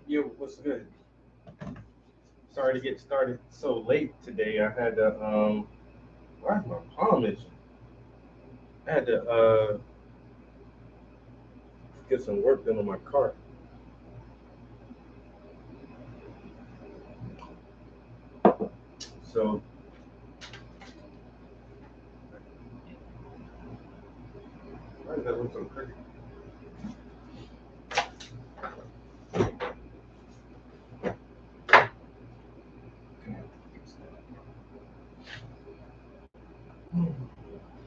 Yeah, what's good? Sorry to get started so late today. I had to why is my palm itching? I had to get some work done on my car. So why does that look so pretty?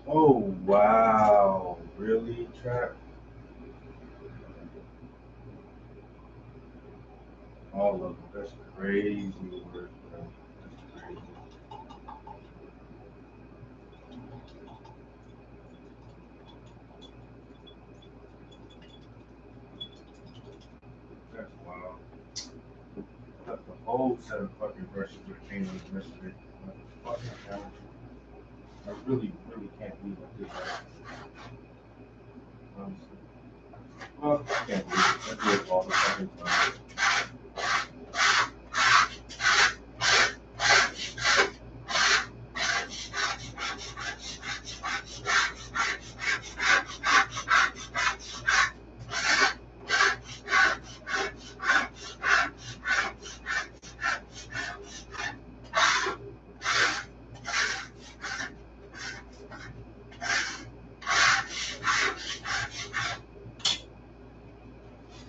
Oh wow. Really, Trap? All of them. That's crazy work, bro. That's crazy. That's wild. I left the whole set of fucking brushes with paint on yesterday. Fucking allergy. I really can't believe I did that. Honestly. Well, I can't believe it. I do it all the fucking time.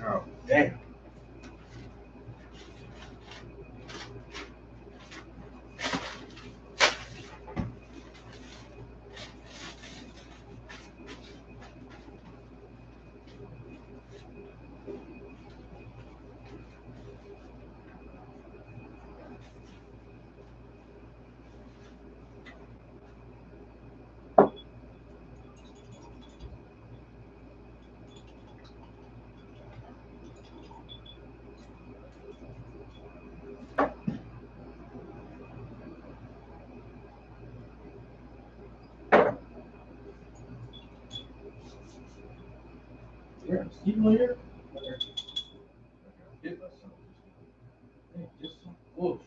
Oh, damn. Yeah, Steve here? Okay. I did myself. Hey, just some bullshit.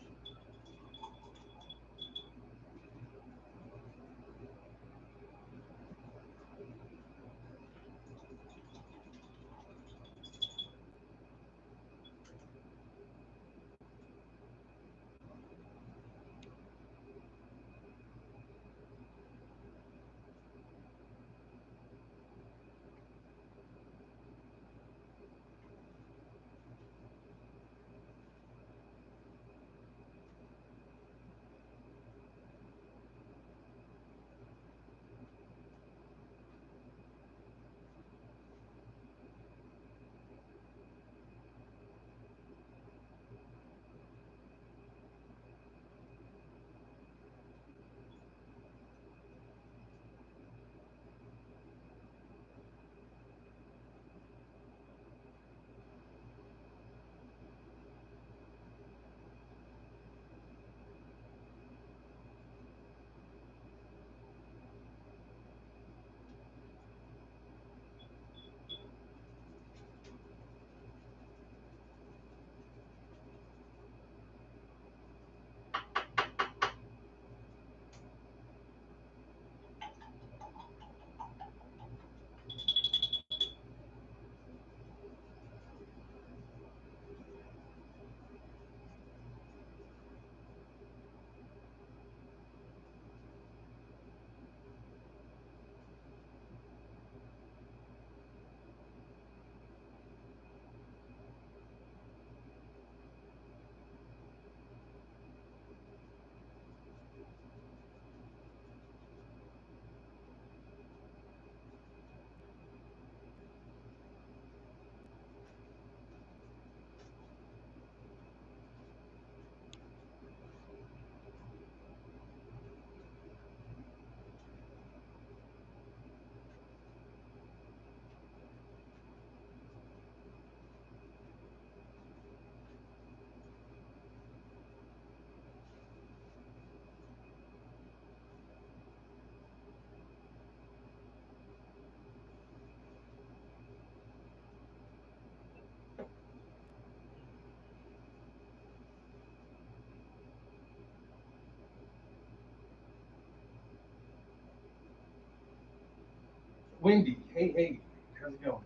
Wendy. Hey, how's it going?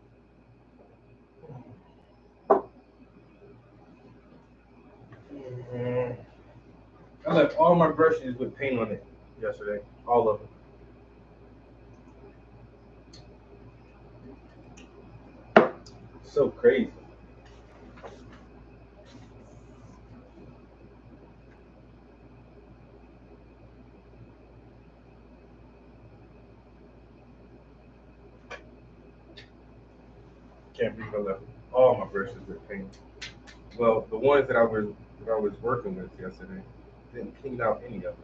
Mm, I left all my brushes with paint on it yesterday. All of them. So crazy. Can't believe I left all my brushes with paint. Well, the ones that I was working with yesterday didn't clean out any of them.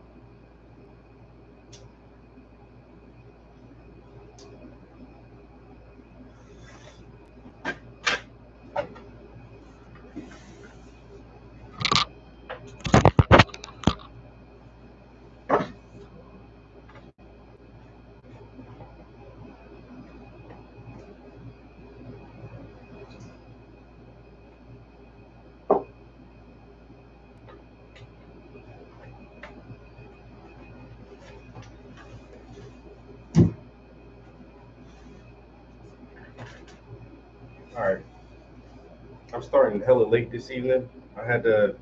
All right, I'm starting hella late this evening. I had to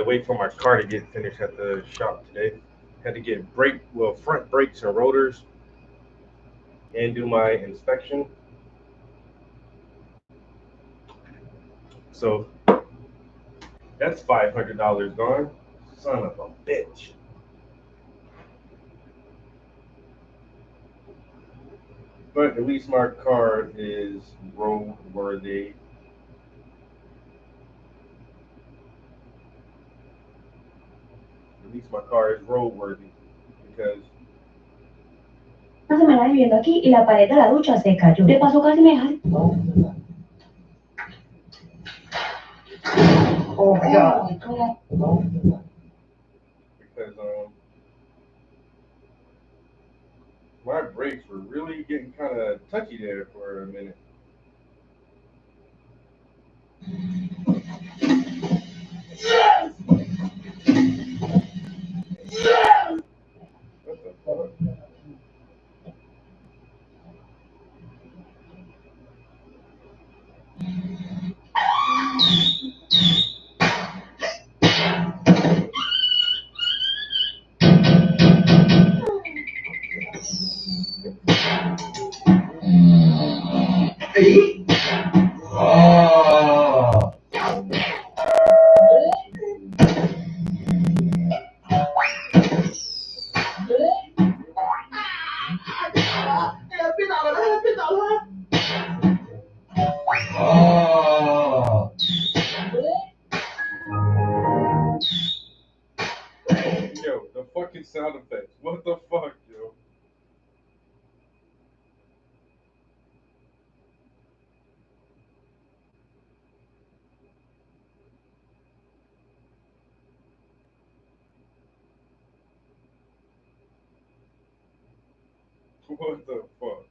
wait for my car to get finished at the shop today. Had to get front brakes and rotors and do my inspection. So that's $500 gone. Son of a bitch. But at least my car is roadworthy. At least my car is roadworthy because Entonces me la viviendo aquí y la pared de la ducha se cayó. De paso casi me deja. Oh my God. because my brakes were really getting kind of touchy there for a minute. What the fuck? Yo, the fucking sound effects. What the fuck, yo? What the fuck?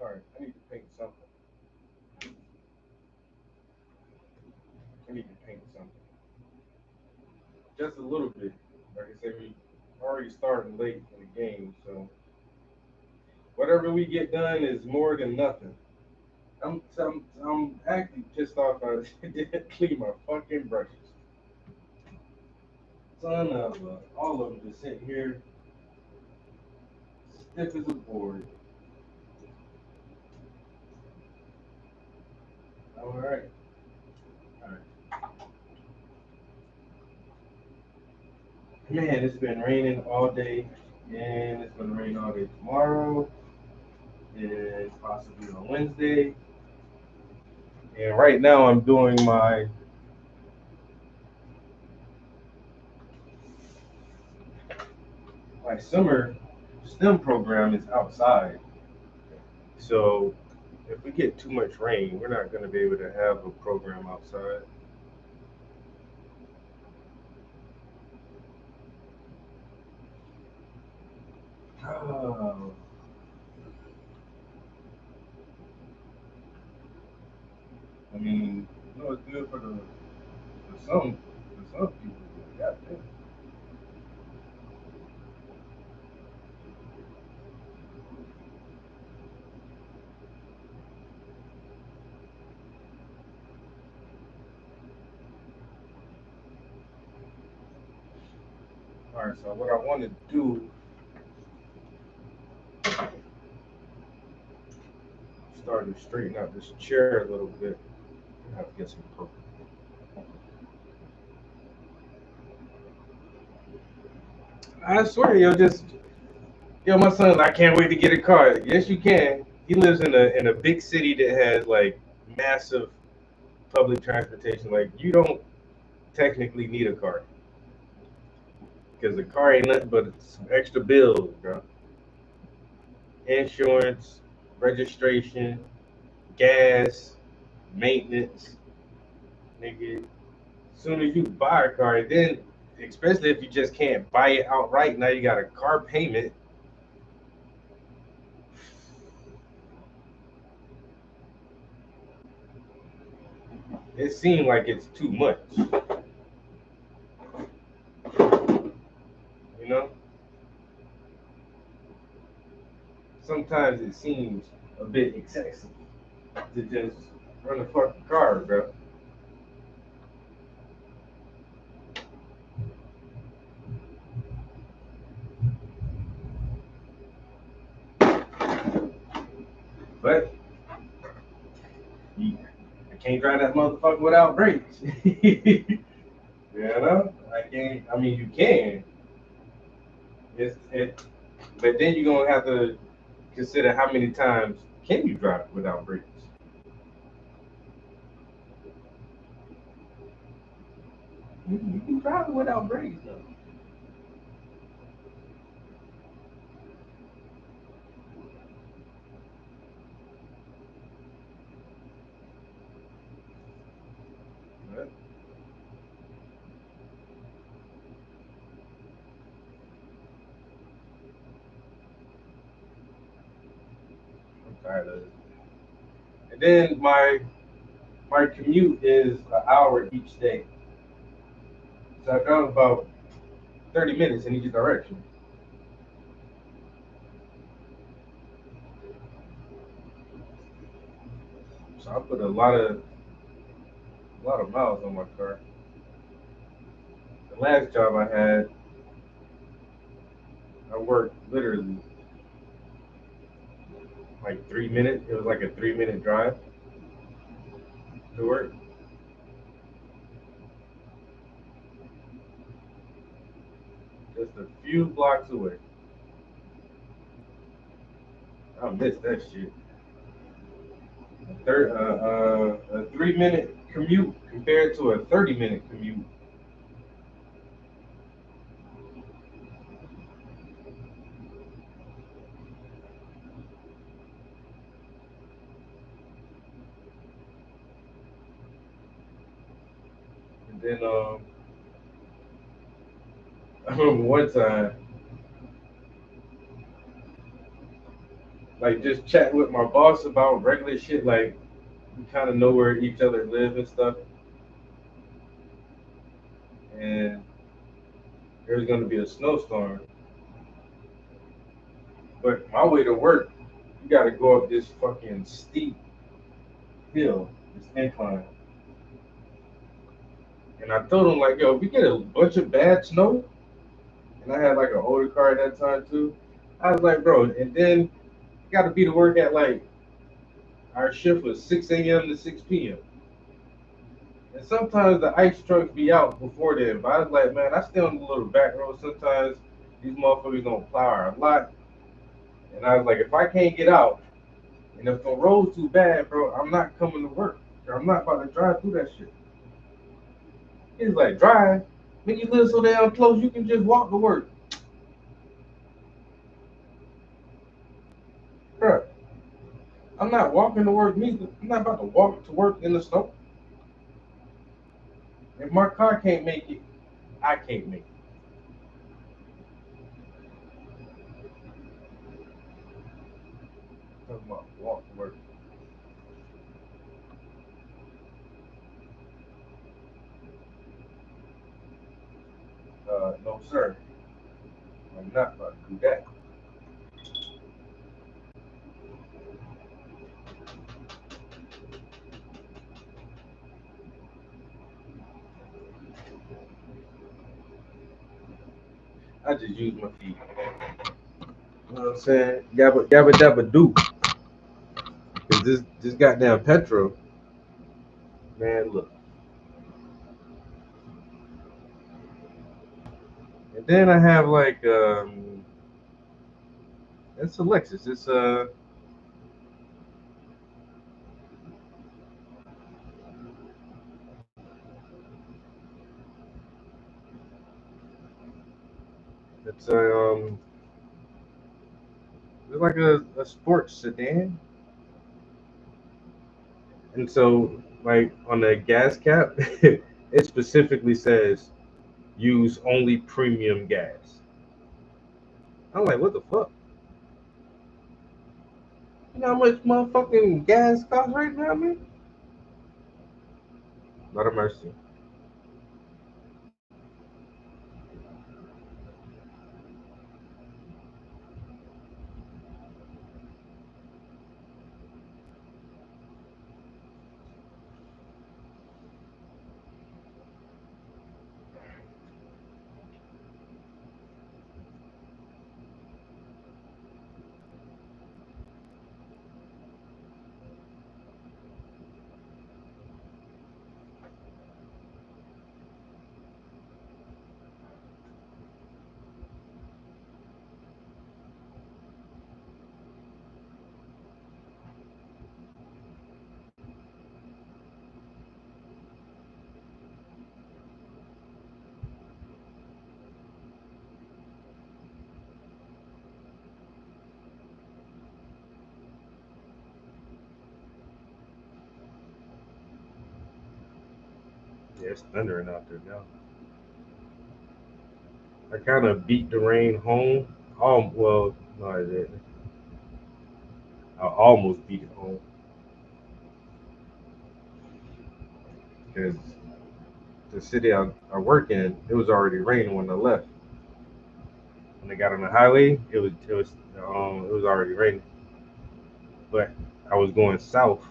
All right, I need to paint something. I need to paint something. Just a little bit. Like I said, we already starting late in the game, so whatever we get done is more than nothing. I'm actually pissed off I didn't clean my fucking brushes. Son of all of them just sitting here stiff as a board. All right. All right. Man, it's been raining all day, and it's gonna rain all day tomorrow, and possibly on Wednesday. And right now, I'm doing my summer STEM program is outside. So if we get too much rain, we're not gonna be able to have a program outside. Oh. I mean, it's good for some people. Goddamn. All right, so what I want to do, start to straighten out this chair a little bit. I have to get some purple. I swear, my son, I can't wait to get a car. Yes, you can. He lives in a big city that has like massive public transportation. Like you don't technically need a car because the car ain't nothing but some extra bills, bro. Insurance, registration, gas, maintenance, nigga. As soon as you buy a car, then especially if you just can't buy it outright, now you got a car payment. It seemed like it's too much. You know? Sometimes it seems a bit excessive to just run a fucking car, bro. But I can't drive that motherfucker without brakes. You know? I can't. I mean, you can. But then you're gonna have to consider how many times can you drive without brakes. You can drive it without brakes, though. Right? I'm tired of it. And then my commute is an hour each day. So I drive about 30 minutes in each direction. So I put a lot of miles on my car. The last job I had, I worked literally like 3 minutes. It was like a 3 minute drive to work. Just a few blocks away. I miss that shit. A 3 minute commute compared to a 30-minute commute. And then I remember one time, like just chat with my boss about regular shit. Like we kind of know where each other live and stuff. And there's gonna be a snowstorm. But my way to work, you gotta go up this fucking steep hill, this incline. And I told him like, yo, if we get a bunch of bad snow, and I had like an older car at that time too. I was like, bro, and then you gotta be to work at like our shift was 6 a.m. to 6 p.m. And sometimes the ice trucks be out before then. But I was like, man, I stay on the little back road. Sometimes these motherfuckers don't plow our lot. And I was like, if I can't get out, and if the road's too bad, bro, I'm not coming to work. Or I'm not about to drive through that shit. He's like, drive? When you live so damn close, you can just walk to work. Bro, I'm not walking to work neither. I'm not about to walk to work in the snow. If my car can't make it, I can't make it. I'm talking about walk to work. No, sir. I'm not about to do that. I just use my feet. You know what I'm saying? Yabba yabba dabba do. Cause this goddamn petrol, man, look. And then I have like it's a Lexus. It's a it's like a sports sedan. And so like on the gas cap, it specifically says use only premium gas. I'm like, what the fuck? You know how much motherfucking gas costs right now, man? Lot of mercy. Yeah, it's thundering out there now. I kind of beat the rain home. Well, no, I didn't. I almost beat it home because the city I work in, it was already raining when I left. When I got on the highway, it was already raining. But I was going south.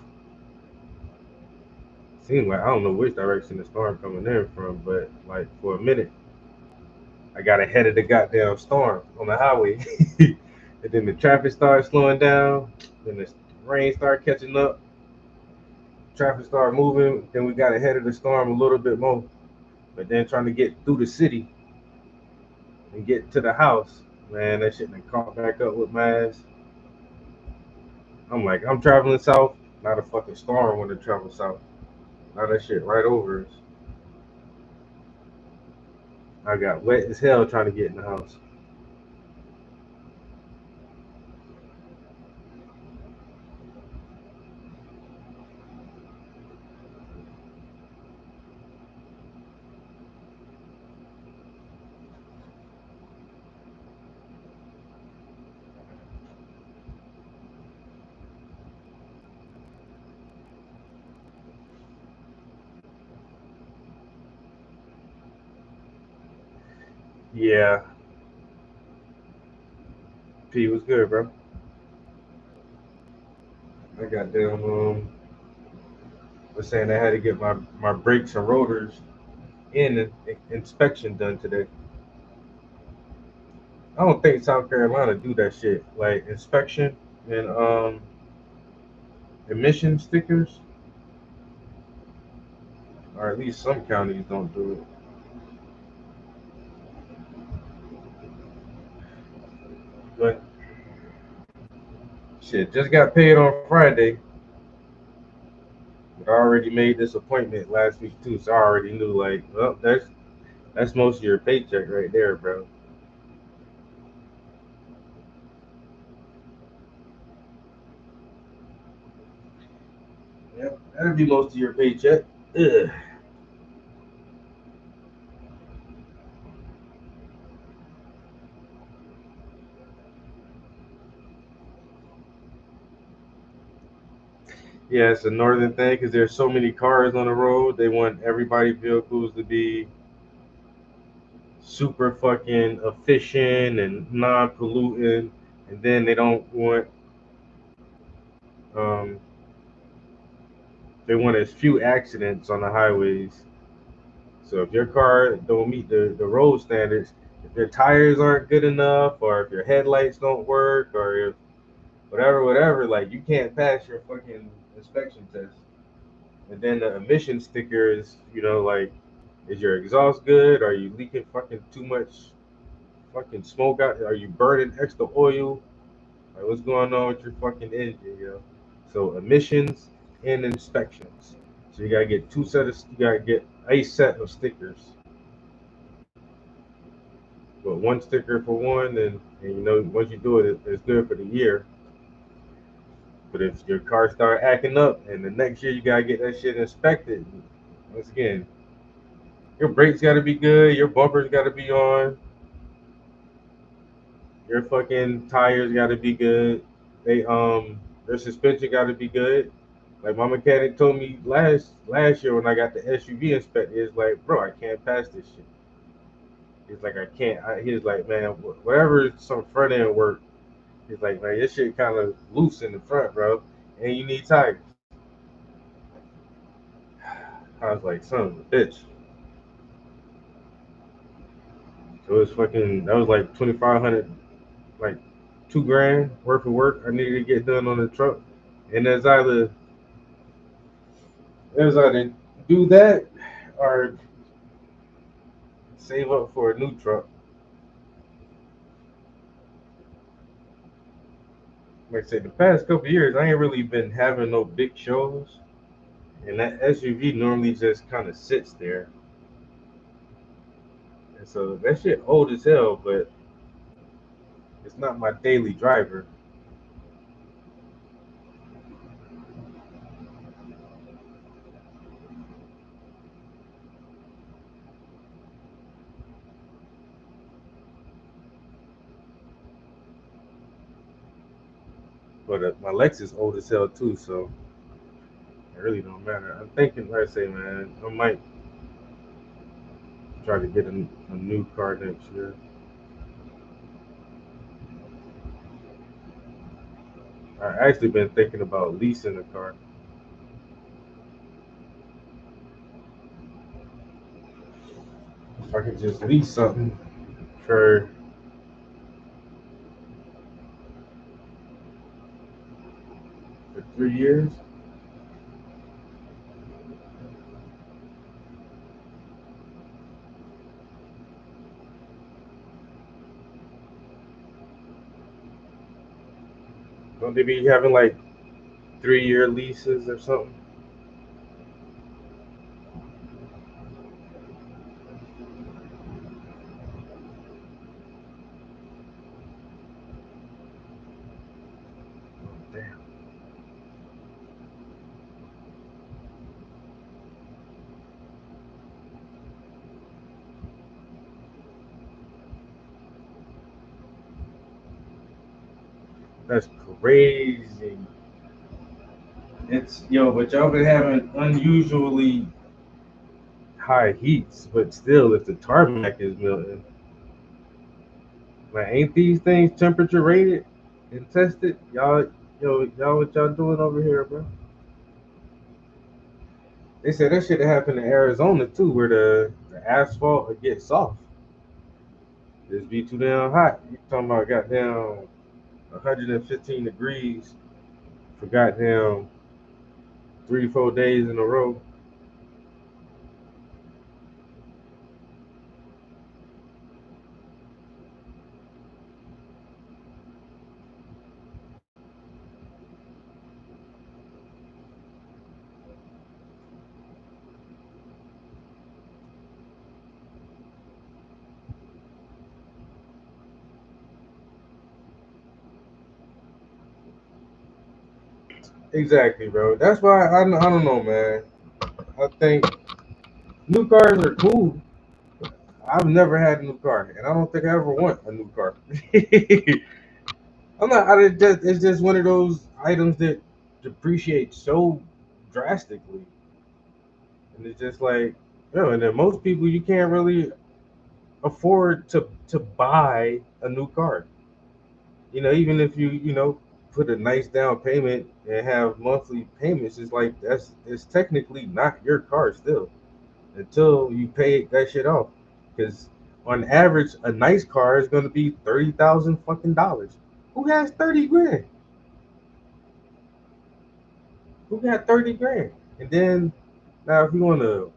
Seemed like I don't know which direction the storm coming in from, but like for a minute, I got ahead of the goddamn storm on the highway, and then the traffic started slowing down. Then the rain started catching up. Traffic started moving. Then we got ahead of the storm a little bit more. But then trying to get through the city and get to the house, man, that shit done caught back up with my ass. I'm like, I'm traveling south, not a fucking storm when I travel south. Now that shit right over us. I got wet as hell trying to get in the house. Yeah. P was good, bro. I got them. Was saying I had to get my brakes and rotors in inspection done today. I don't think South Carolina do that shit like inspection and emission stickers, or at least some counties don't do it. But shit, just got paid on Friday. But I already made this appointment last week too, so I already knew like, well, that's most of your paycheck right there, bro. Yep, that'll be most of your paycheck. Ugh. Yeah, it's a northern thing because there's so many cars on the road. They want everybody's vehicles to be super fucking efficient and non-polluting, and then um, they want as few accidents on the highways. So if your car don't meet the road standards, if your tires aren't good enough, or if your headlights don't work, or if whatever, like you can't pass your fucking inspection test. And then the emission sticker is, like, is your exhaust good? Are you leaking fucking too much fucking smoke out? Are you burning extra oil? Like, what's going on with your fucking engine? So emissions and inspections. So you gotta get you gotta get a set of stickers. But one sticker for one, and once you do it, it's good for the year. But if your car start acting up, and the next year you gotta get that shit inspected, once again, your brakes gotta be good, your bumpers gotta be on, your fucking tires gotta be good. They their suspension gotta be good. Like my mechanic told me last year when I got the SUV inspected, he's like, bro, I can't pass this shit. He's like, I can't. He's like, man, whatever some front end work. He's like, man, this shit kind of loose in the front, bro, and you need tires. I was like, son of a bitch. So it's fucking. That was like 2,500, like 2 grand worth of work I needed to get done on the truck, and there's either do that or save up for a new truck. Like I said, the past couple years, I ain't really been having no big shows, and that SUV normally just kind of sits there. And so that shit old as hell, but it's not my daily driver. But my Lexus old as hell too, so it really don't matter. I'm thinking, like I say, man, I might try to get a new car next year. I actually been thinking about leasing a car. If I could just lease something for 3 years. Don't they be having like 3 year leases or something? Damn, that's crazy. But y'all been having unusually high heats, but still, if the tarmac is melting, Like, ain't these things temperature rated and tested? Y'all, what y'all doing over here, bro? They said that shit happened in Arizona too, where the asphalt would get soft. Just be too damn hot. You talking about goddamn 115 degrees for goddamn 3, 4 days in a row. Exactly, bro. That's why I don't know, man. I think new cars are cool. I've never had a new car, and I don't think I ever want a new car. I'm not. It's just one of those items that depreciate so drastically, and it's just like, and then most people you can't really afford to buy a new car. Even if you put a nice down payment and have monthly payments, it's technically not your car still until you pay that shit off. Because on average, a nice car is going to be 30,000 fucking dollars. Who has 30 grand? Who got 30 grand? And then now, if you want a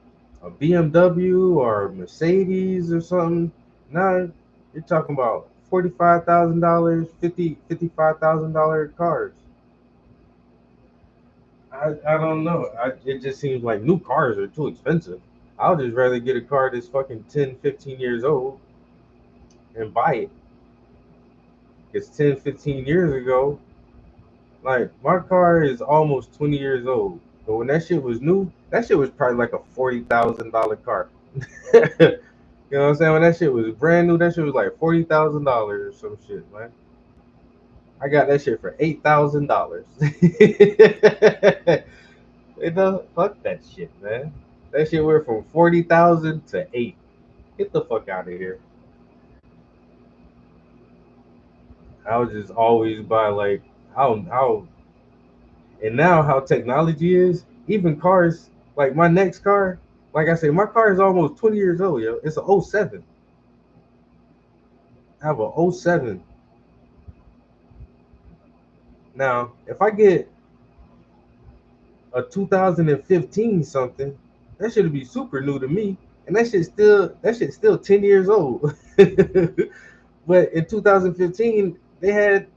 BMW or a Mercedes or something, now you're talking about $45,000, $55,000 cars. I don't know. It just seems like new cars are too expensive. I'll just rather get a car that's fucking 10, 15 years old and buy it. It's 10, 15 years ago. Like, my car is almost 20 years old. But when that shit was new, that shit was probably like a $40,000 car. You know what I'm saying? When that shit was brand new, that shit was like $40,000 or some shit, man. I got that shit for $8,000. Fuck that shit, man. That shit went from 40,000 to 8. Get the fuck out of here. I would just always buy like how and now how technology is. Even cars, like my next car, like I say, my car is almost 20 years old, yo. It's a '07. I have a '07. Now, if I get a 2015 something, that should be super new to me, and that shit's still 10 years old. But in 2015, they had,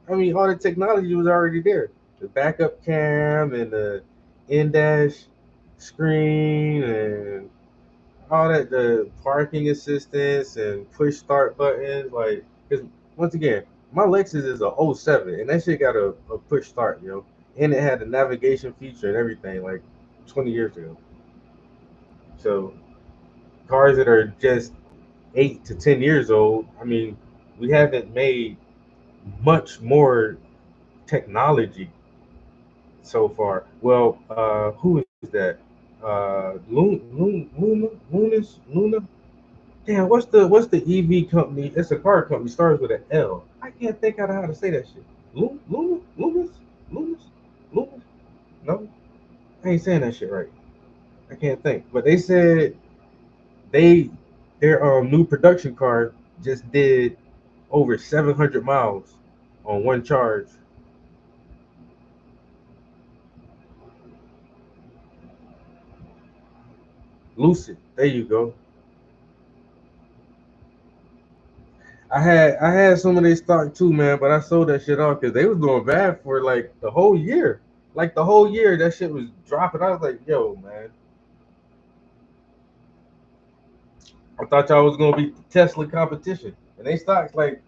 I mean, all the technology was already there. The backup cam and the in-dash screen and all that, the parking assistance and push start buttons. Like, because once again, my Lexus is a '07, and that shit got a push start, and it had a navigation feature and everything, like 20 years ago. So cars that are just 8 to 10 years old, I mean, we haven't made much more technology so far. Well, who is that? Luna. Damn, what's the EV company? It's a car company. Starts with an L. I can't think out of how to say that shit. Lunas. Lunas. No, I ain't saying that shit right. I can't think. But they said they their new production car just did over 700 miles on one charge. Lucid. There you go. I had some of their stock too, man, but I sold that shit off because they was doing bad for like the whole year. Like the whole year, that shit was dropping. I was like, yo, man, I thought y'all was gonna be Tesla competition, and they stocks like,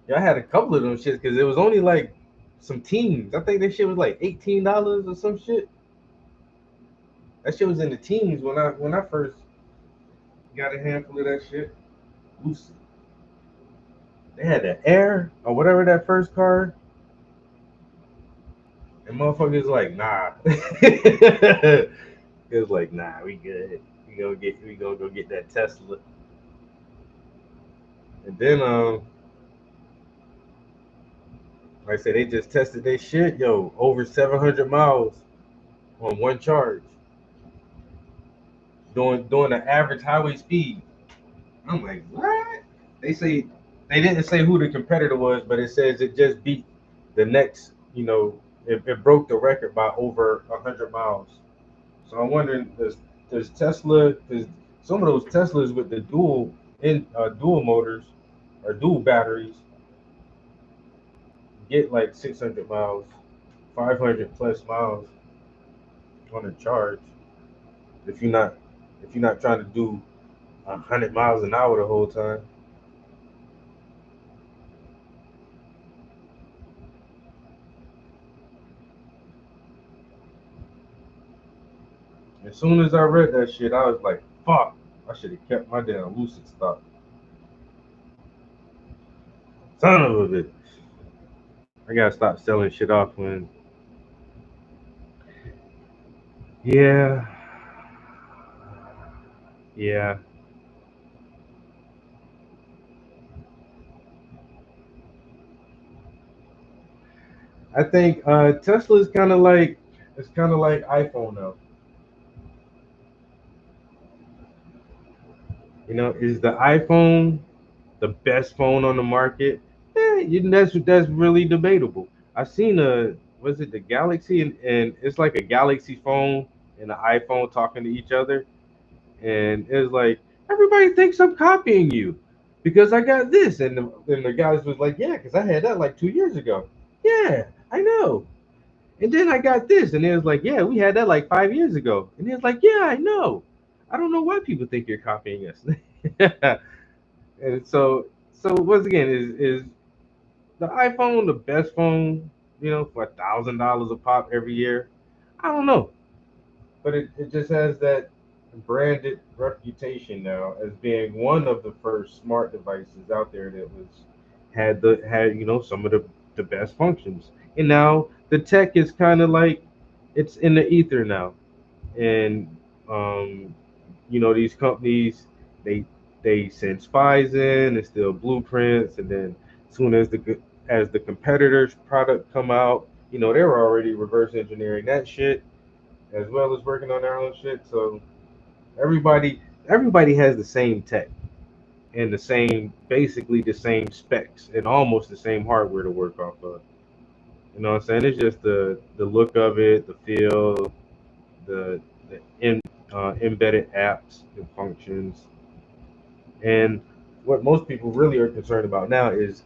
yeah, I had a couple of them shits because it was only like some teams. I think that shit was like $18 or some shit. That shit was in the teams when I first got a handful of that shit. Lucid. They had the Air or whatever that first car, and motherfuckers like, nah. It was like, nah, we good. We gonna go get that Tesla. And then like I said, they just tested their shit, yo, over 700 miles on one charge, doing an average highway speed. I'm like, what? They say they didn't say who the competitor was, but it says it just beat the next. It broke the record by over 100 miles. So I'm wondering, does Tesla? Because some of those Teslas with the dual motors or dual batteries get like 600 miles, 500 plus miles on a charge. If you're not if you're not trying to do 100 miles an hour the whole time. As soon as I read that shit, I was like, fuck, I should have kept my damn lucid stock. Son of a bitch. I gotta stop selling shit off when. Yeah. Yeah. I think Tesla is kind of like iPhone now. Is the iPhone the best phone on the market? That's really debatable. I seen was it the Galaxy, and it's like a Galaxy phone and an iPhone talking to each other, and it's like everybody thinks I'm copying you because I got this, and the guys was like, yeah, because I had that like 2 years ago. Yeah, I know. And then I got this, and it was like, yeah, we had that like 5 years ago, and it was like, yeah, I know. I don't know why people think you're copying us. And so once again, is the iPhone the best phone? For $1,000 a pop every year? I don't know, but it just has that branded reputation now as being one of the first smart devices out there that had some of the best functions. And now the tech is kind of like it's in the ether now. And um these companies, they they send spies in and steal blueprints, and then soon as the competitors product come out, they're already reverse engineering that shit as well as working on their own shit. So everybody everybody has the same tech and basically the same specs and almost the same hardware to work off of. You know what I'm saying? It's just the look of it, the feel, the embedded apps and functions, and what most people really are concerned about now is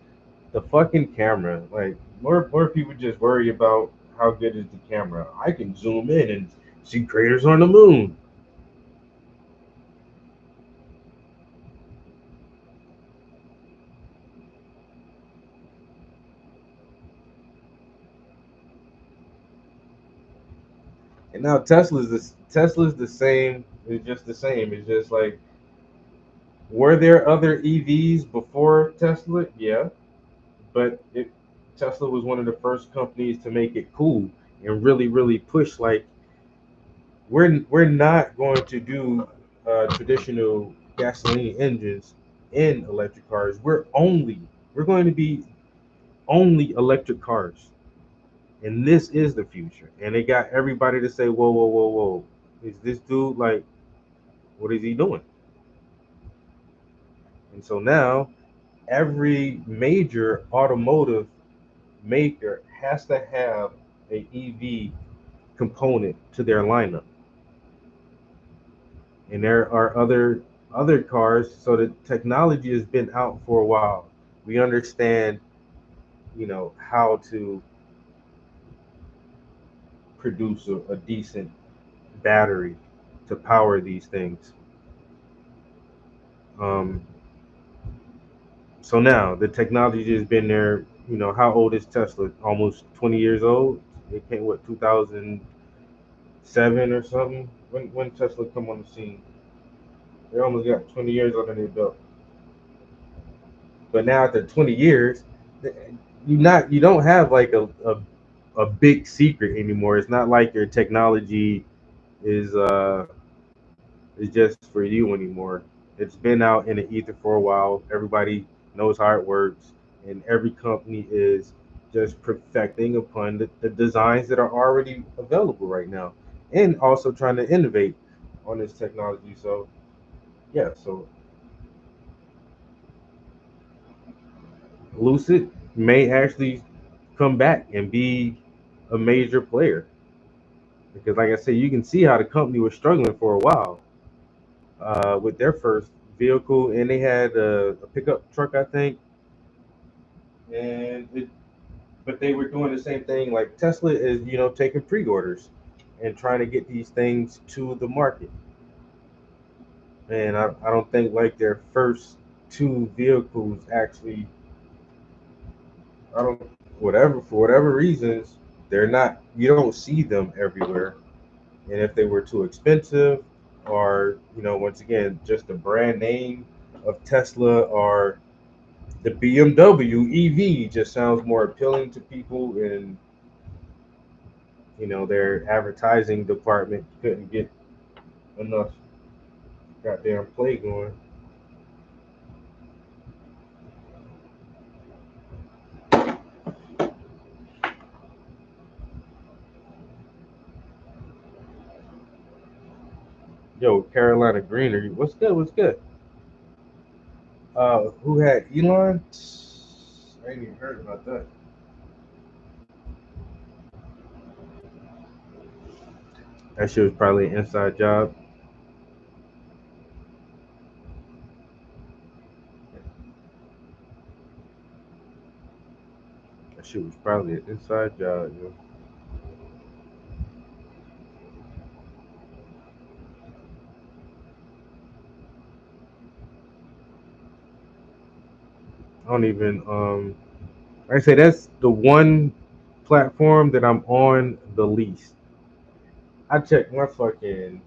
the fucking camera. Like more people just worry about how good is the camera. I can zoom in and see craters on the moon. And now Tesla's the same. It's just the same. It's just like, were there other EVs before Tesla? Yeah, but Tesla was one of the first companies to make it cool and really really push like we're not going to do traditional gasoline engines in electric cars. We're going to be only electric cars, and this is the future. And they got everybody to say, whoa, whoa, whoa, whoa, is this dude like, what is he doing? And so now every major automotive maker has to have a EV component to their lineup. And there are other cars. So the technology has been out for a while. We understand, how to produce a decent battery to power these things. Um, so now the technology has been there. How old is Tesla? Almost 20 years old. It came, what, 2007 or something? When Tesla come on the scene, they almost got 20 years under their belt. But now after 20 years, you don't have like a big secret anymore. It's not like your technology is is just for you anymore. It's been out in the ether for a while. Everybody knows how it works, and every company is just perfecting upon the designs that are already available right now, and also trying to innovate on this technology. So yeah, so Lucid may actually come back and be a major player because, like I said, you can see how the company was struggling for a while with their first vehicle, and they had a pickup truck, I think, and but they were doing the same thing like Tesla is, taking pre-orders and trying to get these things to the market. And I don't think like their first two vehicles actually, I don't, whatever, for whatever reasons, they're not, you don't see them everywhere. And if they were too expensive, or, once again, just the brand name of Tesla or the BMW EV just sounds more appealing to people, and their advertising department couldn't get enough goddamn play going. Yo, Carolina Greener, what's good? What's good? Who had Elon? I ain't even heard about that. That shit was probably an inside job. That shit was probably an inside job, yo. I don't even like I say that's the one platform that I'm on the least. I check my fucking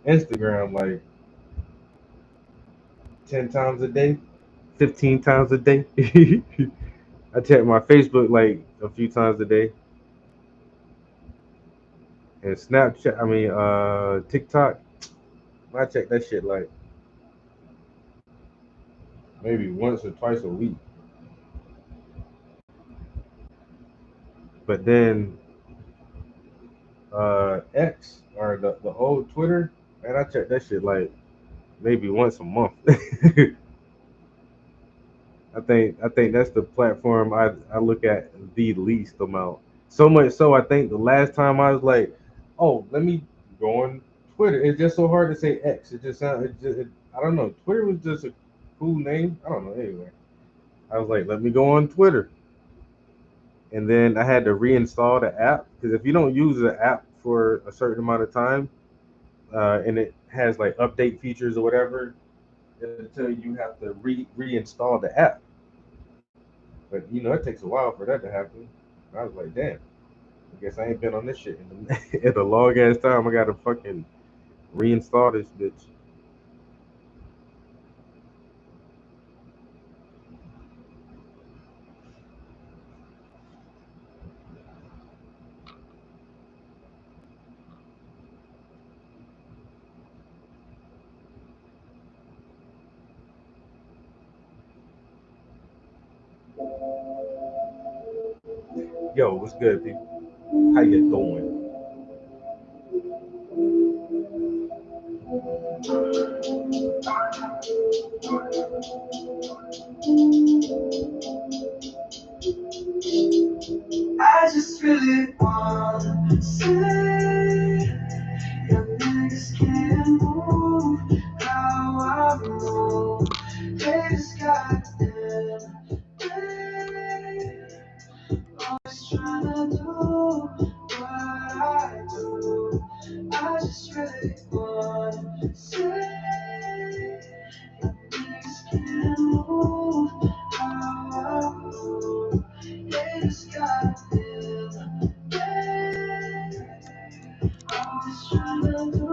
Instagram like 10 times a day, 15 times a day. I check my Facebook like a few times a day, and Snapchat. I mean, TikTok. I check that shit like maybe once or twice a week. But then X or the old Twitter, man, I check that shit like maybe once a month. I think that's the platform I look at the least amount. So much so I think the last time I was like, oh, let me go on Twitter. It's just so hard to say X. It just sounds. I don't know. Twitter was just a cool name. I don't know. Anyway, I was like, let me go on Twitter, and then I had to reinstall the app because if you don't use the app for a certain amount of time, and it has like update features or whatever, it'll tell you have to reinstall the app. But it takes a while for that to happen. I was like, damn. I guess I ain't been on this shit in a long ass time. I gotta fucking reinstall this bitch. Yo, what's good, people? How you doing? I just really want to say your niggas can't move how I move. They just goddamn day. Always trying to do what I do. I just really want to say your niggas can't move how I move. They just goddamn day. Always trying to do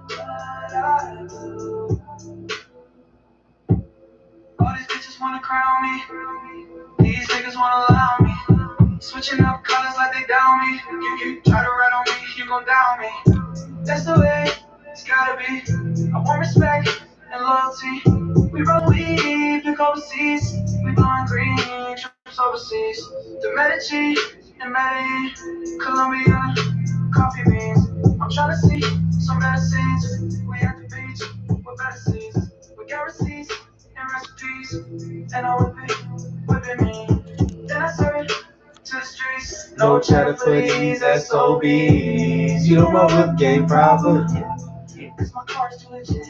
what I do. All these bitches wanna crown me. These niggas wanna allow me. Switching up colors like they down me. You try to rat on me, you gon' down me. That's the way it's gotta be. I want respect, and loyalty. We run weed, pick overseas. We blowing green, trips overseas. The Medici and Medellin, Colombia, coffee beans. I'm trying to see some better scenes. We at the beach with better seas. We got receipts and recipes, and I whip it mean. Then I serve it to the streets. No chatter for these SOBs. You know my whip game proper. Cause my car's too legit.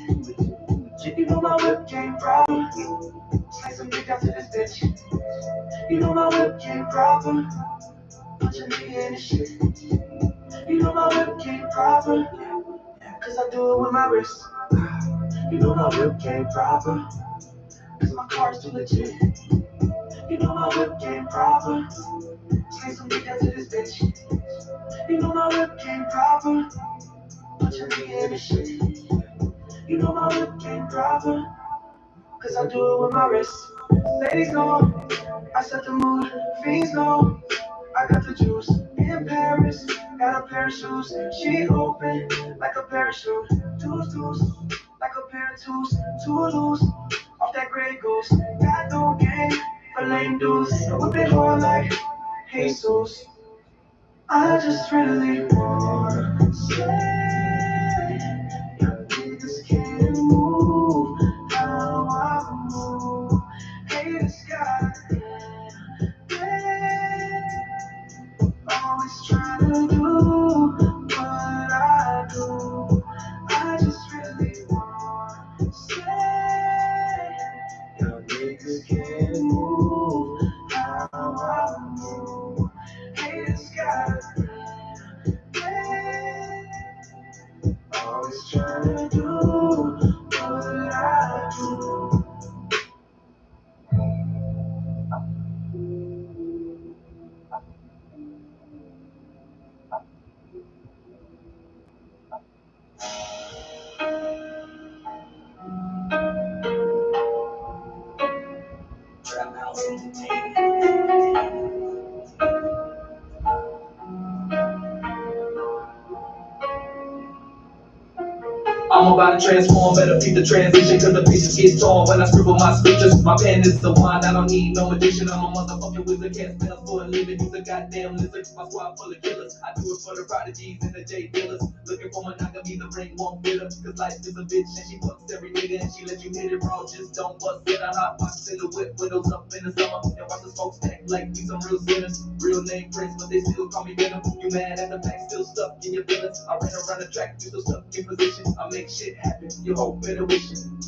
You know my whip game proper. Slice some dick after this bitch. You know my whip game proper. Punch a nigga in the shit. You know my whip game proper. Cause I do it with my wrist. You know my whip game proper. Cause my car's too legit. You know my whip game proper. Slice some dick after this bitch. You know my whip game proper. Punch a nigga in the shit. You know my whip game proper. Cause I do it with my wrist. Ladies know I set the mood. Fiends know I got the juice. In Paris, got a pair of shoes. She open like a parachute. Deuce, like a pair of twos. Two off that Grey Goose. Got no game for lame dudes. Whip it hard like Jesus. I just really wanna say, your niggas can't move how I move. Haters got always trying to do what I do. I just really wanna say, your niggas can't move how I move. Haters got always trying to do what I do. I'm about to transform, better beat the transition, cause the pieces get torn when I scribble my scriptures. My pen is the wine, I don't need no addition. I'm a motherfucking wizard, can't spell for a living. Use a goddamn lizard, my squad full of killers. I do it for the prodigies and the J dealers. Looking for monogamy, the ring won't fit her. Cause life is a bitch and she fucks every nigga and she let you hit it wrong. Just don't bust it. I hot box in the whip, windows up in the summer. And watch the smoke stack like we some real sinners. Real name Prince, but they still call me Venom. You mad at the back, still stuck in your feelings. I ran around the track, you still stuck in position. I make shit happen, you hope better wishing.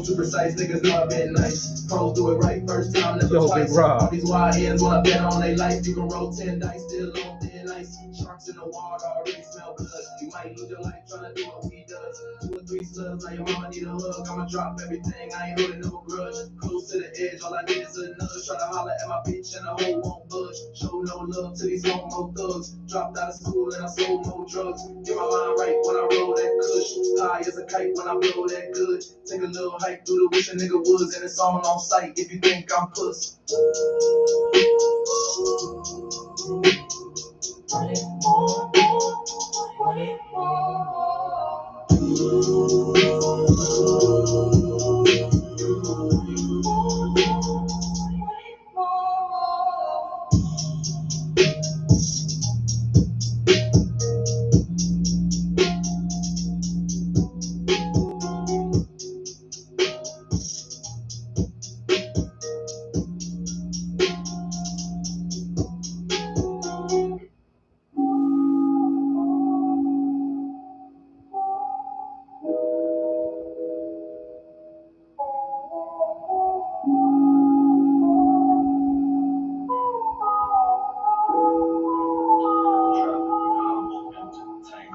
Too precise, niggas know I've been nice. Pros do it right first time, never twice. All these wild ends when I bet on their life. You can roll 10 dice, still on thin ice. Sharks in the water, already smell blood. You might lose your life trying to do what we does. 2 or 3 slugs, now your mama need a hug. I'ma drop everything, I ain't holding no grudge. Close to the edge, all I need is a nudge. Try to holler at my bitch and the hoe won't budge. Show no love to these homo thugs. Dropped out of school and I sold no drugs. Get my mind right when I roll that kush. High as a kite when I blow that good. Take a little hike through the wish a nigga was, and it's on sight if you think I'm puss.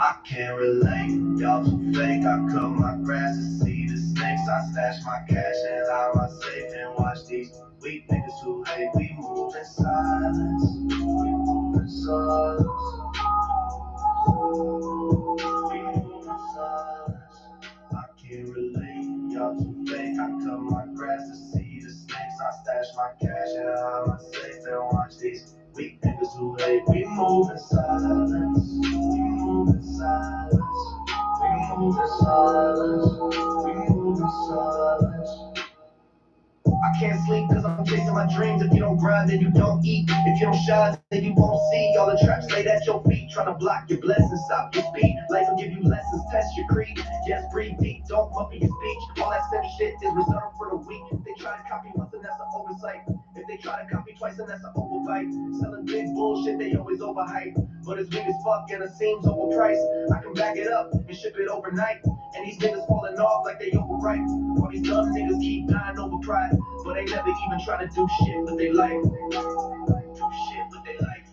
I can't relate, y'all too fake. I cut my grass to see the snakes. I stash my cash and hide my safe and watch these weak niggas who hate. We move in silence. We move in silence. We move in silence. I can't relate. Y'all too fake. I cut my grass to see the snakes. I stash my cash and hide my safe and watch these weak niggas who hate. We move in silence. We move in silence. We move in silence. We move in silence. I can't sleep cause I'm chasing my dreams. If you don't grind, then you don't eat. If you don't shine, then you won't see. All the traps laid at your feet, trying to block your blessings, stop your speed. Life will give you lessons, test your creed. Yes, breathe deep, don't muffin your speech. All that simple shit is reserved for the weak. If they try to copy once, then that's an oversight. If they try to copy twice, then that's an overbite. Selling big bullshit, they always overhype. But it's weak as fuck and it seems overpriced. I can back it up and ship it overnight. And these niggas falling off like they overripe. All these dumb niggas keep dying over pride. But they never even try to do shit with their life. Do shit with their life.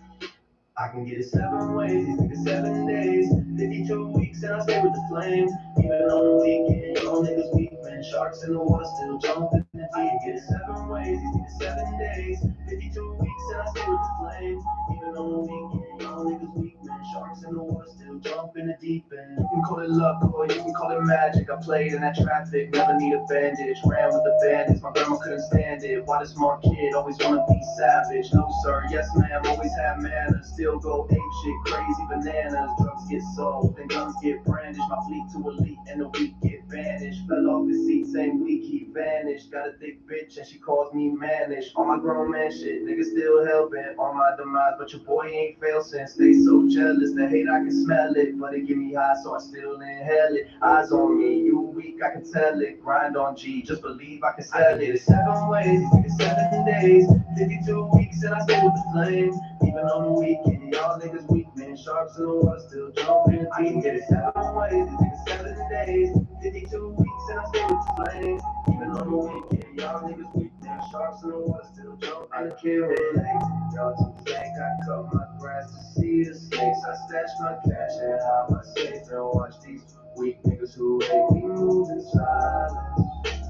I can get it 7 ways, these niggas 7 days, 52 weeks, and I stay with the flame. Even on the weekend, y'all niggas weak, man. Sharks in the water still jumping. I can get it 7 ways, these niggas 7 days, 52 weeks, and I stay with the flame. Even on the weekend, y'all niggas weak, man. Sharks in the water still jump in the deep end. You can call it luck or you can call it magic. I played in that traffic, never need a bandage. Ran with the bandits, my grandma couldn't stand it. Why the smart kid always wanna be savage? No sir, yes ma'am, always have manners. Still go ape shit, crazy bananas. Drugs get sold, then guns get brandished. My fleet to elite and the weak get banished. Fell off the seat, same week he vanished. Got a thick bitch and she calls me mannish. On my grown man shit, niggas still hell-bent on my demise. But your boy ain't failed since. They so jealous, the hate I can smell it. But it give me high so I still inhale it. Eyes on me, you weak, I can tell it. Grind on G, just believe I can sell it. 7 ways, these niggas 7 days, 52 weeks and I stay with the flame. Even on the weekend, y'all niggas weak, man. Sharks in the water still jumping. I can get it 7 ways, these niggas 7 days, 52 weeks and I stay with the flame. Even on the weekend, y'all niggas weak, man. Sharks in the water still jumping. I can't relate, y'all too fake. I cut my grass to see the snakes. I stash my cash and hide my safe and watch these weak niggas who hate. We move in silence.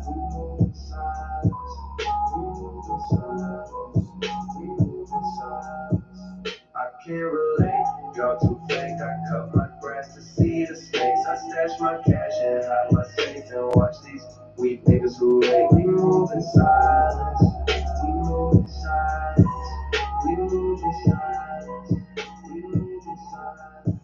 We move in silence. We move in silence. We move in silence. I can't relate, y'all too fake. I cut my grass to see the snakes. I stash my cash and hide my safe and watch these weak niggas who hate. We move in silence. We move in silence. We move in silence. We move in silence.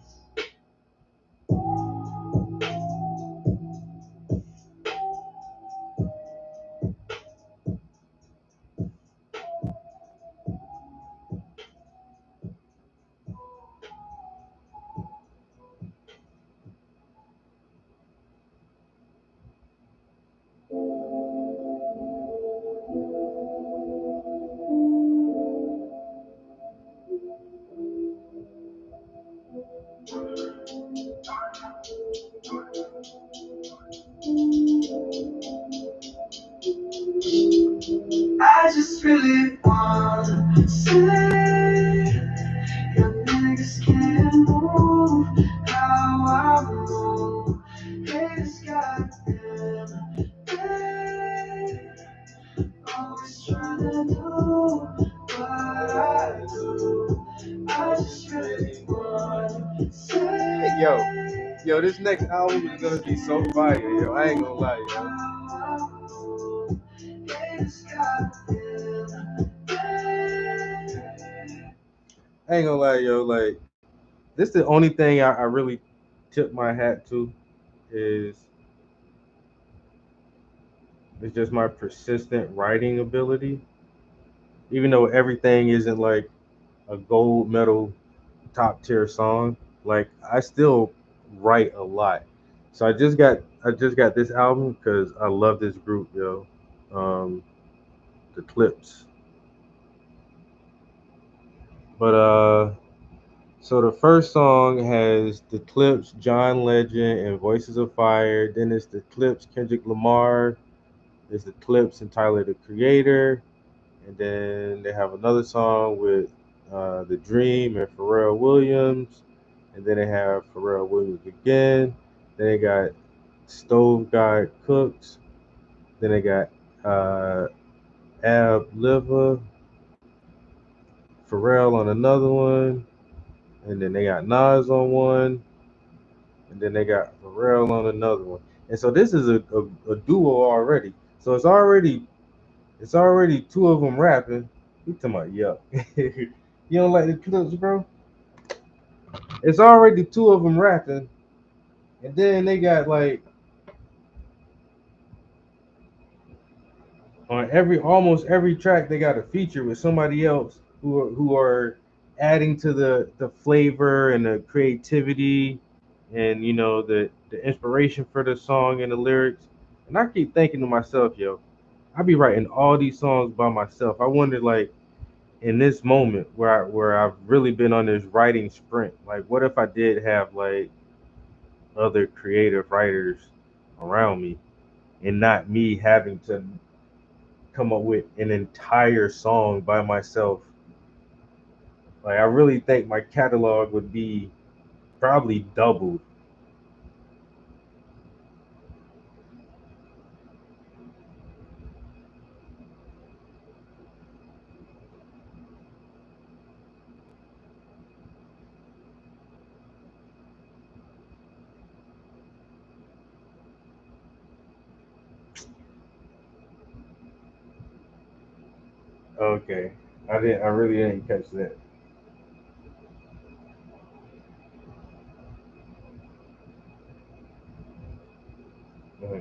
I just really wanna say, your niggas can't move how I move. Haters goddamn they always trying to do what I do. I just really wanna say, Yo, this next album is gonna be so fire, yo. I ain't gonna lie, yo. I ain't gonna lie, yo. Like, this is the only thing I really tip my hat to is it's just my persistent writing ability. Even though everything isn't like a gold medal top tier song, like I still write a lot. So I just got this album because I love this group, yo. The Clips. But so the first song has the Clips, John Legend, and Voices of Fire. Then it's the Clips, Kendrick Lamar. There's the Clips and Tyler the Creator. And then they have another song with The Dream and Pharrell Williams. And then they have Pharrell Williams again. Then they got Stove God Cooks Then they got Ab Liva, Pharrell on another one, and then they got Nas on one, and then they got Pharrell on another one. And so this is a duo already. So it's already two of them rapping. You talking about yuck? You don't like the clips, bro? It's already two of them rapping, and then they got like on almost every track they got a feature with somebody else who are adding to the flavor and the creativity and the inspiration for the song and the lyrics. And I keep thinking to myself, yo, I be writing all these songs by myself. I wonder, like, in this moment where I've really been on this writing sprint, like, what if I did have like other creative writers around me and not me having to come up with an entire song by myself? Like, I really think my catalog would be probably doubled. Okay, I really didn't catch that. Uh,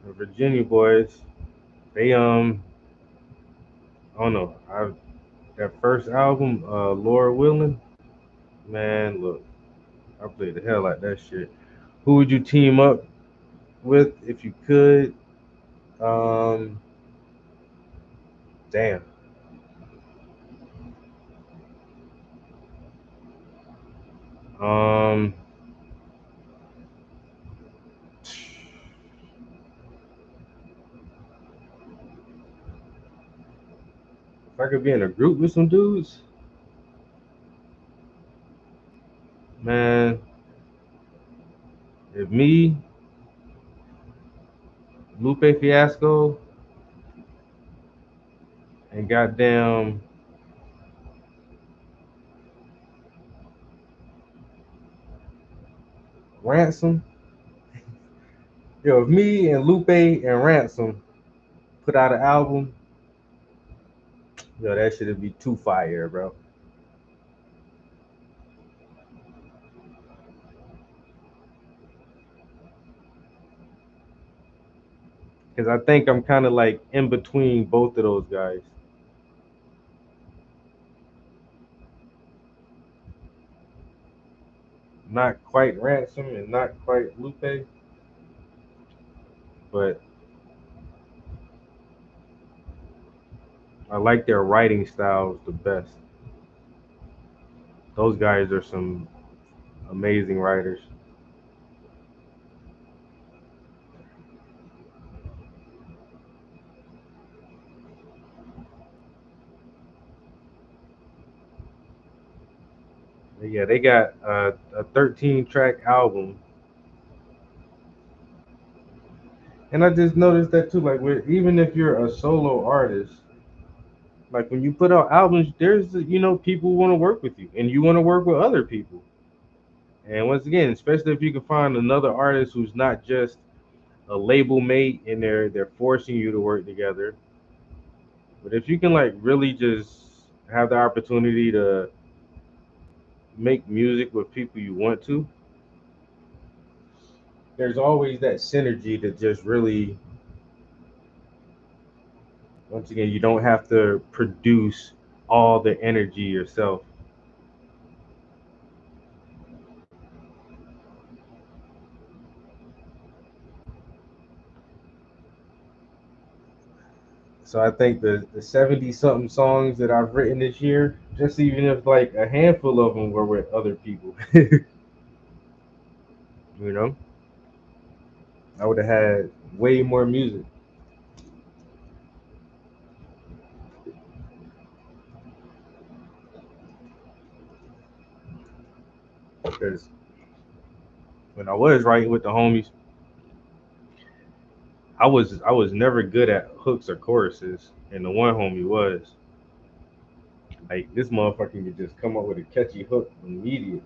the Virginia boys, they I don't know, that first album, Laura Willing, man, look, I played the hell out that shit. Who would you team up with if you could? Um, damn. Um, if I could be in a group with some dudes, man, if me, Lupe Fiasco, and goddamn Ransom, yo, if me and Lupe and Ransom put out an album, yo, that should be too fire, bro. Because I think I'm kind of like in between both of those guys. Not quite Ransom and not quite Lupe, but I like their writing styles the best. Those guys are some amazing writers. Yeah, they got a 13 track album. And I just noticed that too. Like, even if you're a solo artist, like when you put out albums, there's people want to work with you, and you want to work with other people. And once again, especially if you can find another artist who's not just a label mate and they're forcing you to work together, but if you can like really just have the opportunity to make music with people you want to, there's always that synergy that just really, once again, you don't have to produce all the energy yourself. So I think the 70 something songs that I've written this year, just even if like a handful of them were with other people, you know, I would have had way more music. Because when I was writing with the homies, I was never good at hooks or choruses, and the one homie was like this motherfucker could just come up with a catchy hook immediately,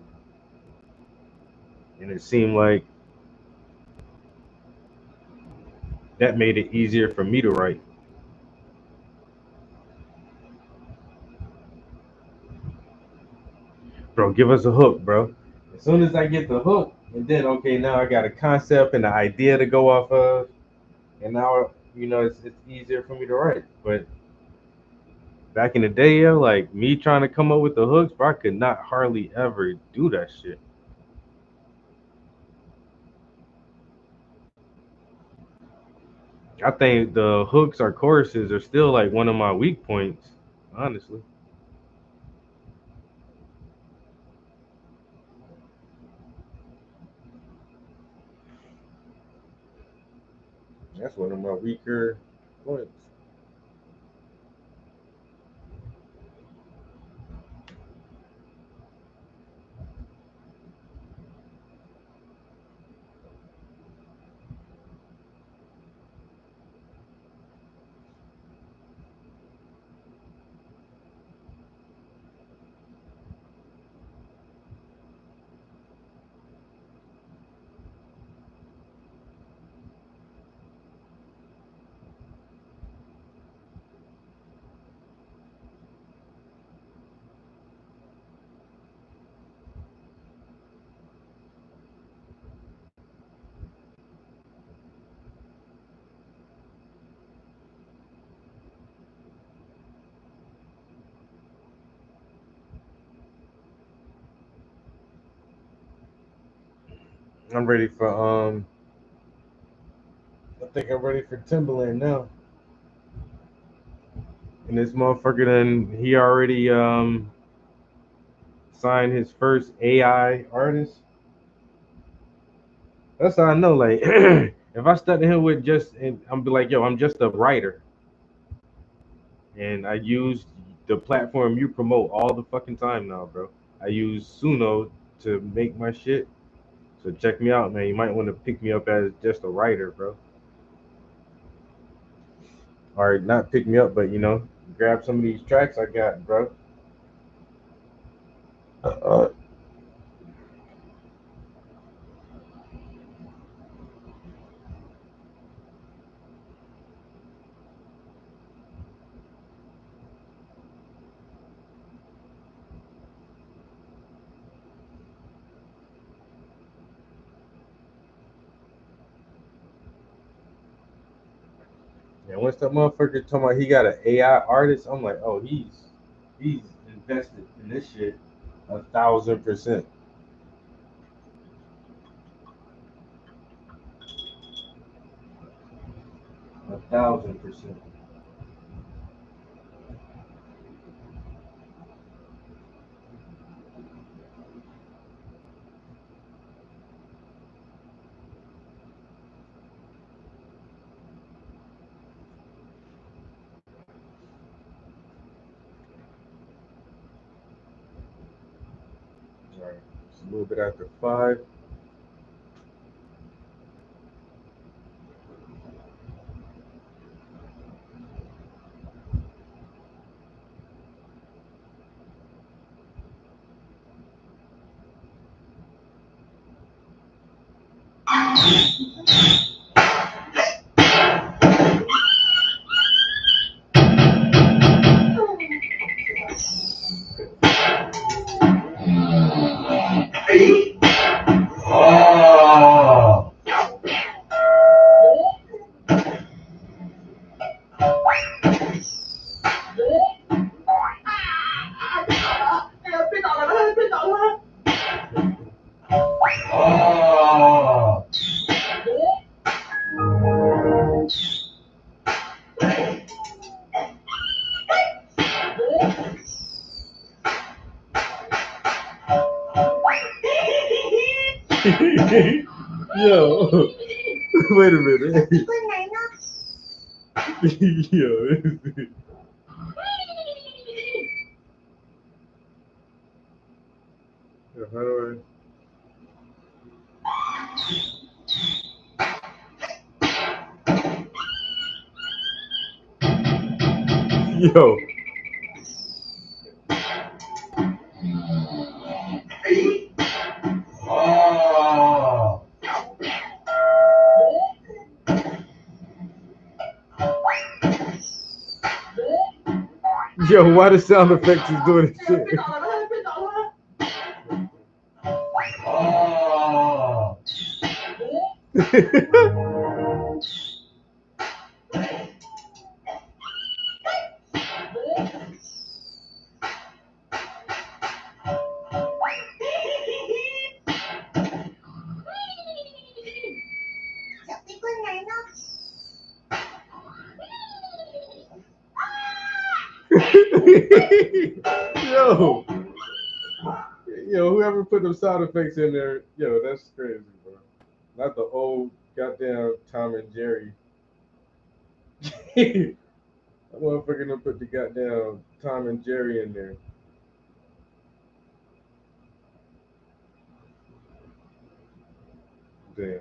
and it seemed like that made it easier for me to write. Bro, give us a hook, bro. As soon as I get the hook, and then okay, now I got a concept and an idea to go off of, and now it's easier for me to write. But back in the day, yo, like me trying to come up with the hooks, bro, I could not hardly ever do that shit. I think the hooks or choruses are still like one of my weak points, honestly. That's one of my weaker points. I'm ready for I think I'm ready for Timberland now. And this motherfucker then he already signed his first AI artist. That's how I know. Like, if I stuck to him with just, and I'm be like, yo, I'm just a writer, and I use the platform you promote all the fucking time now, bro. I use Suno to make my shit. So check me out, man. You might want to pick me up as just a writer, bro. Or not pick me up, but grab some of these tracks I got, bro. Uh, and once that motherfucker told me he got an AI artist, I'm like, oh, he's invested in this shit 1,000%. 1,000%. All right, it's a little bit after 5. Yo, wait a minute. Yo, how do Yo. Oh. Yo, why the sound effects is doing this shit? Oh. Yo. Yo, whoever put them sound effects in there, yo, that's crazy, bro. Not the old goddamn Tom and Jerry. That motherfucker done put the goddamn Tom and Jerry in there. Damn.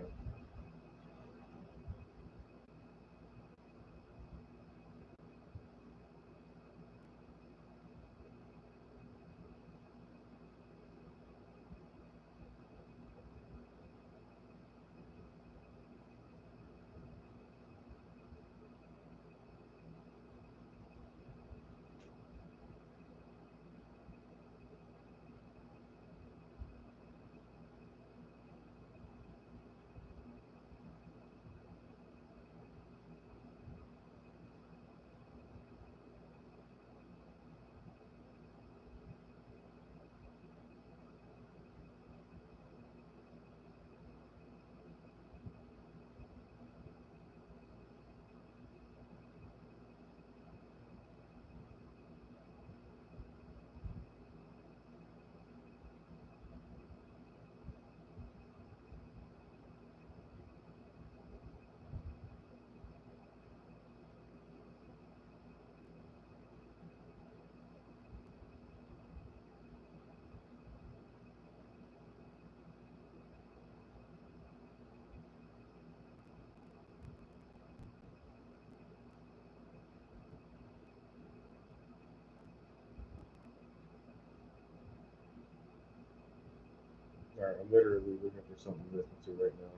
Alright, I'm literally looking for something to listen to right now.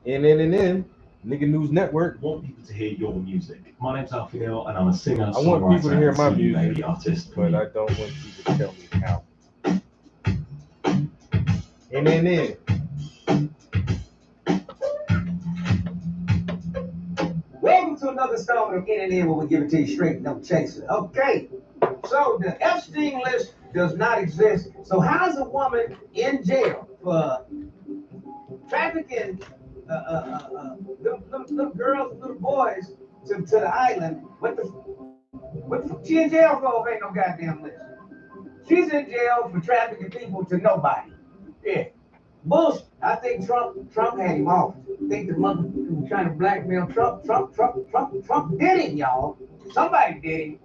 NNN, Nigga News Network. Want people to hear your music. My name's Alfio, and I'm a singer, I want people to hear my songwriter, and music, baby artist. but I don't want you to tell me how. NNN. Welcome to another installment of NNN where we give it to you straight, no chaser. Okay, so the Epstein list does not exist. So how is a woman in jail for trafficking little girls, little boys to the island? What the she in jail for? Ain't no goddamn list. She's in jail for trafficking people to nobody. Yeah. Bush, I think Trump had him off. I think the mother was trying to blackmail Trump did it, y'all. Somebody did it.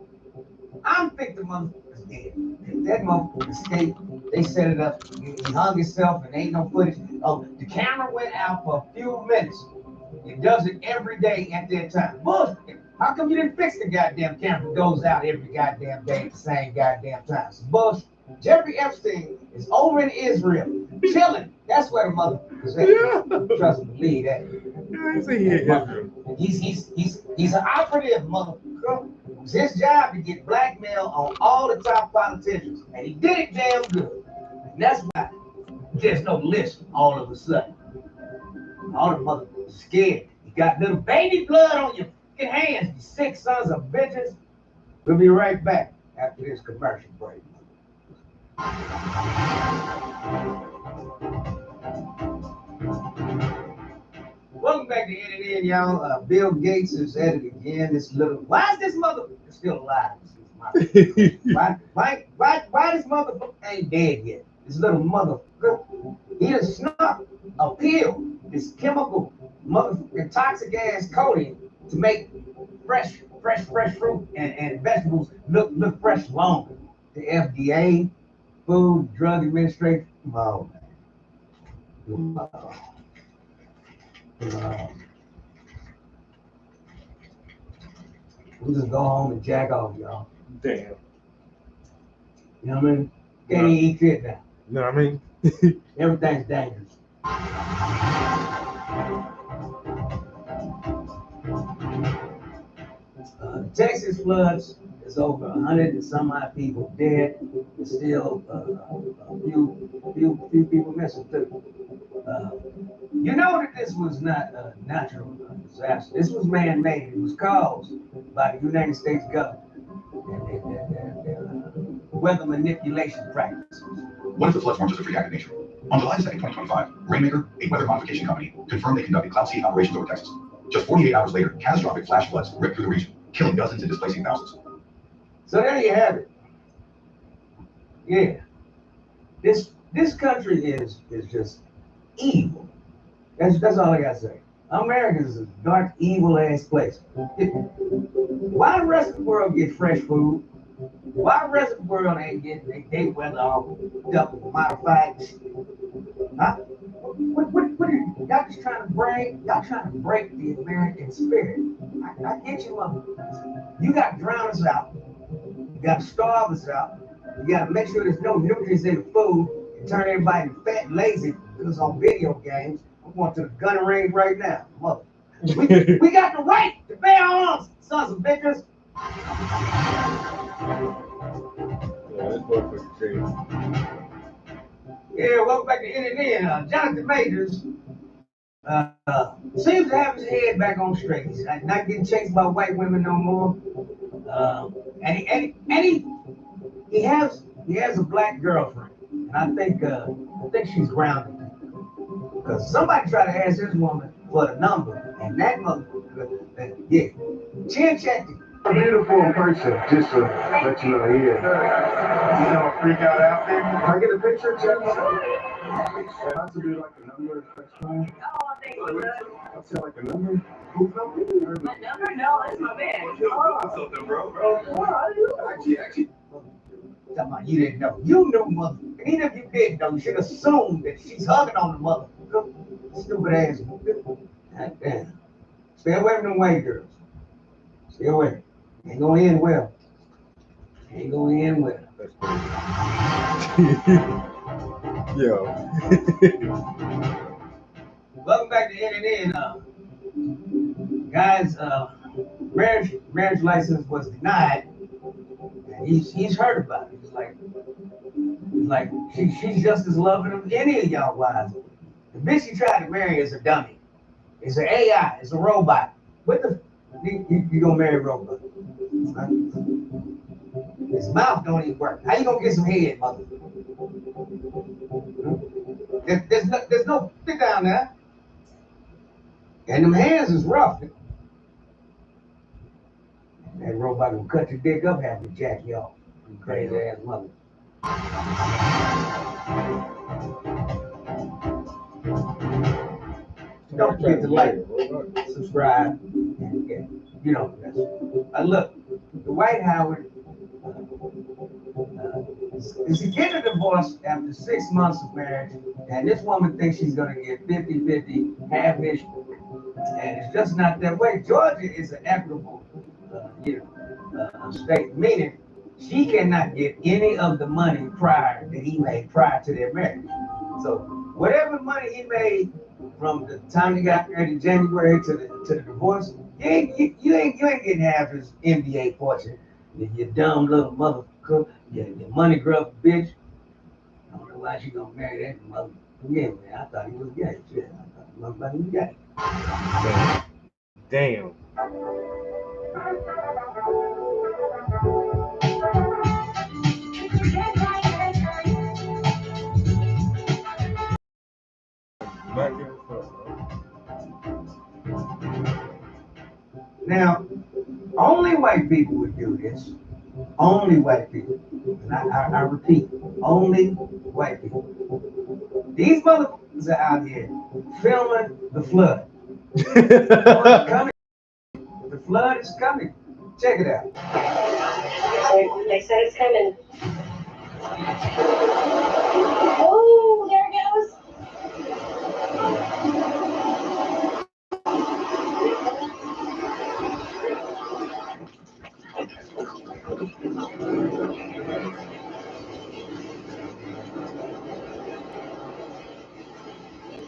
I think the motherfucker's dead. That motherfucker escaped. They set it up. He hung himself and ain't no footage. Oh, the camera went out for a few minutes. It does it every day at that time. Bush, how come you didn't fix the goddamn camera? It goes out every goddamn day at the same goddamn time. So Bush, Jeffrey Epstein is over in Israel, chilling. That's where the motherfucker's at. Yeah. Trust me, believe that. Yeah, he's in here, Israel. He's an operative, motherfucker. It's his job to get blackmail on all the top politicians, and he did it damn good. And that's why there's no list all of a sudden. All the motherfuckers scared. You got little baby blood on your fucking hands, you sick sons of bitches. We'll be right back after this commercial break. Welcome back to NNN, y'all. Bill Gates is at it again. This little, why is this motherfucker still alive? Why this motherfucker ain't dead yet? This little motherfucker, he done snuck a pill, this chemical motherfucking toxic ass coating to make fresh fruit and vegetables look fresh longer. The FDA, Food Drug Administration. Oh man. We just go home and jack off, y'all. Damn. You know what I mean? Can't even eat shit now. You know what I mean? Everything's dangerous. Texas floods, there's over 100 and some odd people dead. There's still a few people missing too. You know that this was not a natural disaster. This was man-made. It was caused by the United States government and their weather manipulation practices. One of the flood forms is a free act of nature. On July 2nd, 2025, Rainmaker, a weather modification company, confirmed they conducted cloud seeding operations over Texas. Just 48 hours later, catastrophic flash floods ripped through the region, killing dozens and displacing thousands. So there you have it. Yeah. This country is just evil. That's all I gotta say. America is a dark, evil ass place. Why the rest of the world get fresh food? Why the rest of the world ain't getting their weather all double modified? Huh? What are you, y'all just trying to break the American spirit. I get you, motherfuckers. You got to drown us out. You got to starve us out. You got to make sure there's no nutrients in the food and turn everybody fat and lazy because on video games. I'm going to the gun range right now, mother. We got the right to bear arms, sons of bitches. Yeah, this motherfucker crazy. Yeah, welcome back to NNN. Jonathan Majors seems to have his head back on straight. He's not getting chased by white women no more. And he has a black girlfriend, and I think she's grounded. Because somebody tried to ask this woman for the number, and that motherfucker, yeah, chin checked it. A beautiful person, just to let you know, he is. You know, a freak out outfit. Can I get a picture, Jeff? It has to be like a number next time. Oh, thank you. I'll say like a number. Who's number? My number? No, that's my man. Something, bro. Actually. Talking about you didn't know. You knew, mother. Even if you didn't know, you should assume that she's hugging on the mother. Stupid ass. God damn. Stay away from them white girls. Stay away. Ain't gonna end well. Ain't gonna end well. That's crazy. Yo. Welcome back to NNN. Guys, marriage license was denied. And he's heard about it. He's like she's just as loving as any of y'all wives. The bitch you tried to marry is a dummy. It's an AI. It's a robot. What the? You gonna marry a robot? His mouth don't even work. How you gonna get some head, mother? There's no sit down there. And them hands is rough. That robot will cut your dick up, have to jack you off. You crazy ass mother. Don't forget to like, subscribe, and you know, look, the White Howard is getting a divorce after 6 months of marriage, and this woman thinks she's gonna get 50-50, half-ish, and it's just not that way. Georgia is an equitable, state, meaning she cannot get any of the money that he made prior to their marriage. So whatever money he made from the time he got married in January to the divorce, you ain't getting half his NBA fortune. You dumb little motherfucker, you money grub bitch. I don't know why she gonna marry that mother. Yeah, man, I thought he was gay. Shit, I thought the motherfucker was gay. Damn. Now, only white people would do this. Only white people. And I repeat, only white people. These motherfuckers are out here filming the flood. The flood is coming. Check it out. They said it's coming. Oh, there it goes.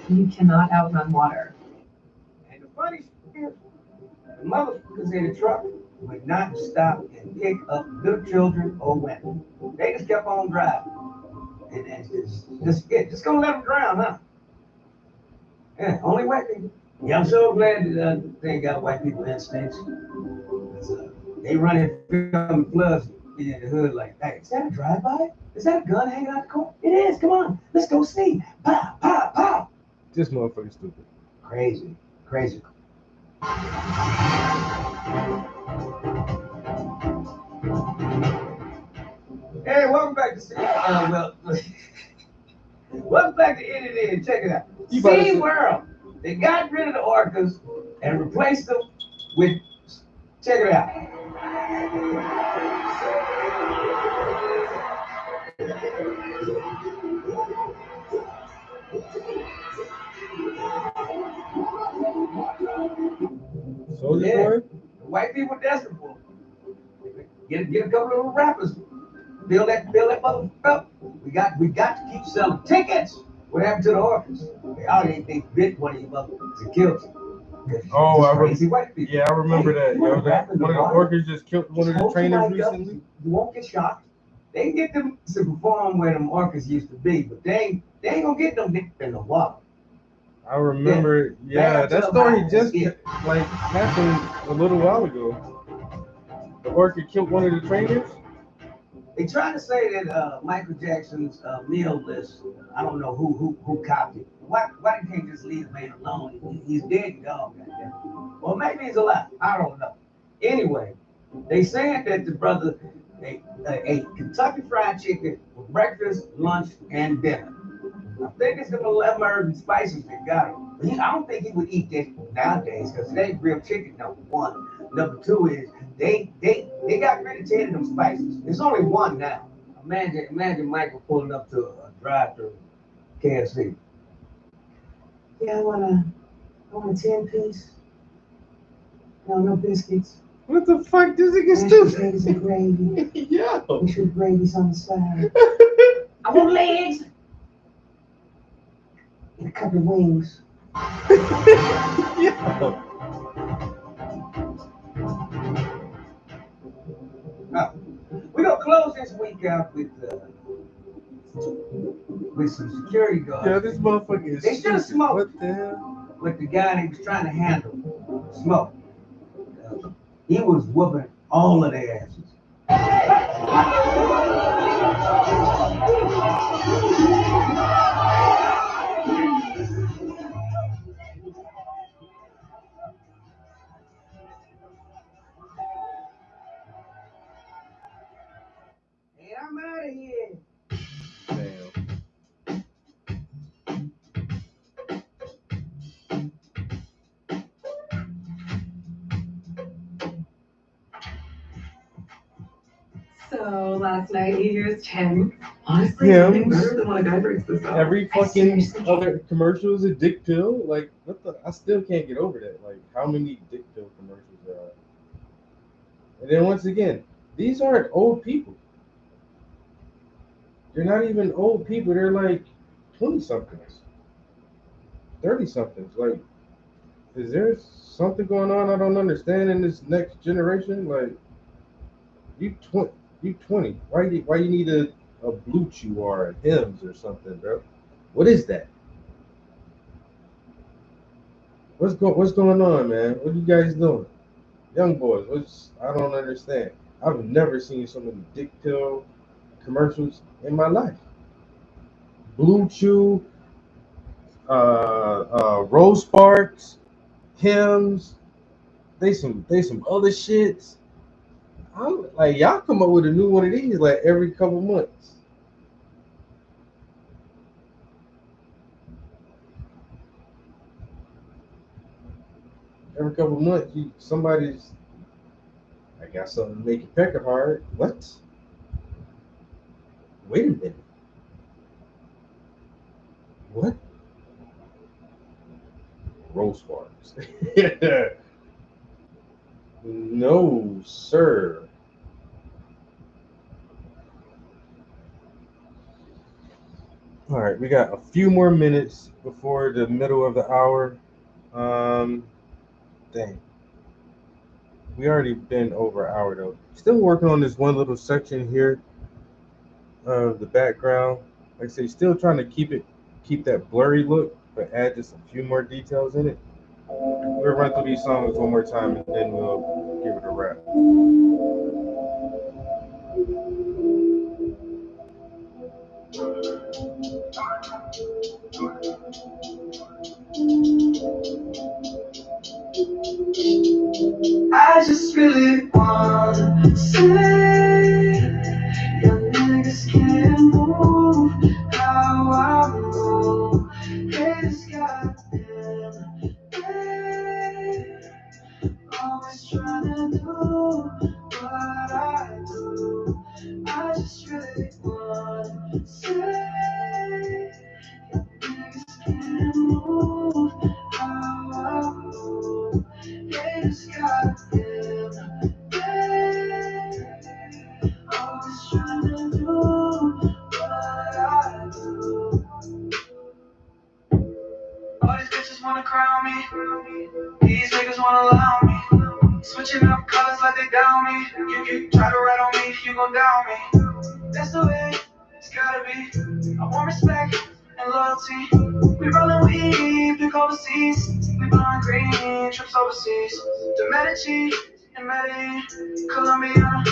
You cannot outrun water. And the funny shit is, the motherfuckers in the truck would not stop and pick up little children or women. They just kept on driving. And just gonna let them drown, huh? Yeah, only white people. Yeah, I'm so glad that they got white people instincts. They running from floods in the hood like, hey, is that a drive-by? Is that a gun hanging out the corner? It is. Come on, let's go see. Pow, pow, pow. This motherfucker's stupid. Crazy, crazy. Hey, welcome back to welcome back to NNN. Check it out. You better Sea say- World. They got rid of the orcas and replaced them with. Check it out. Soldier Yeah. Boy? The white people desperate for it. Get a couple of rappers. Build that motherfucker up. We got to keep selling tickets. What happened to the orphans? They bit one of you motherfuckers and killed you. Oh, Just I crazy white people. Yeah, I remember Hey, that. you wanna Yo, rap that in the one of the water? orcas just killed one of Just the hold your trainers mic up. recently. You won't get shot. They can get them to perform where them orcas used to be, but they ain't gonna get them in the water. I remember, yeah, that story just like happened a little while ago. The orca killed one of the trainers. They try to say that Michael Jackson's meal list. I don't know who copied it. Why they can't just leave the man alone? He's dead and gone, goddamn. Or maybe he's alive. I don't know. Anyway, they saying that the brother ate Kentucky Fried Chicken for breakfast, lunch, and dinner. I think it's the 11 herbs and spices that got him. I don't think he would eat that nowadays because it ain't real chicken. Number one. Number two is they got rid of 10 of them spices. There's only one now. Imagine Michael pulling up to a drive-thru KFC. Yeah, I want a 10-piece. No biscuits. What the fuck? This nigga Mashed stupid. potatoes and gravy. Yo. Make sure the gravy's on the side. I want legs. And a couple of wings. Yo. We're gonna close this week out with some security guards. Yeah, this motherfucker is They should have stupid. smoked What the hell? with the guy that was trying to handle smoke. He was whooping all of their asses. And I'm out of here. Damn. So last night, New Year's 10. Honestly, Yeah. I think better than when a guy breaks this up. Every I fucking seriously other commercial is a dick pill. Like, what the? I still can't get over that. Like, how many dick pill commercials there are? And then once again, these aren't old people. They're not even old people. They're like 20-somethings, 30-somethings. Like, is there something going on I don't understand in this next generation? Like, you 20. Why you need a Blue Chew or a Hims or something, bro? What is that? What's going on, man? What are you guys doing? Young boys, I don't understand. I've never seen so many dick pill commercials in my life. Blue Chew, Rose Sparks, Hims, they some other shits. I'm like, y'all come up with a new one of these like every couple months. Every couple months, somebody's. I got something to make you peck it hard. What? Wait a minute. What? Rose Sparks. No, sir. All right, we got a few more minutes before the middle of the hour. Dang. We already been over an hour though. Still working on this one little section here of the background. Like I say, still trying to keep that blurry look, but add just a few more details in it. We'll run through these songs one more time and then we'll give it a wrap. I just really wanna say, young niggas can't move how I move. Haters goddamn day, always trying to do what I do. I just really wanna say, young niggas can't move how I move. Haters goddamn day, always trying to do what I do. All these bitches wanna crown me, these niggas wanna allow me. Switching up colors like they down me. You try to rat on me, you gon' down me. That's the way it's gotta be. I want respect and loyalty. We rollin' weed, pick overseas. We blowin' green, trips overseas. The Medici and Medellin, Colombia,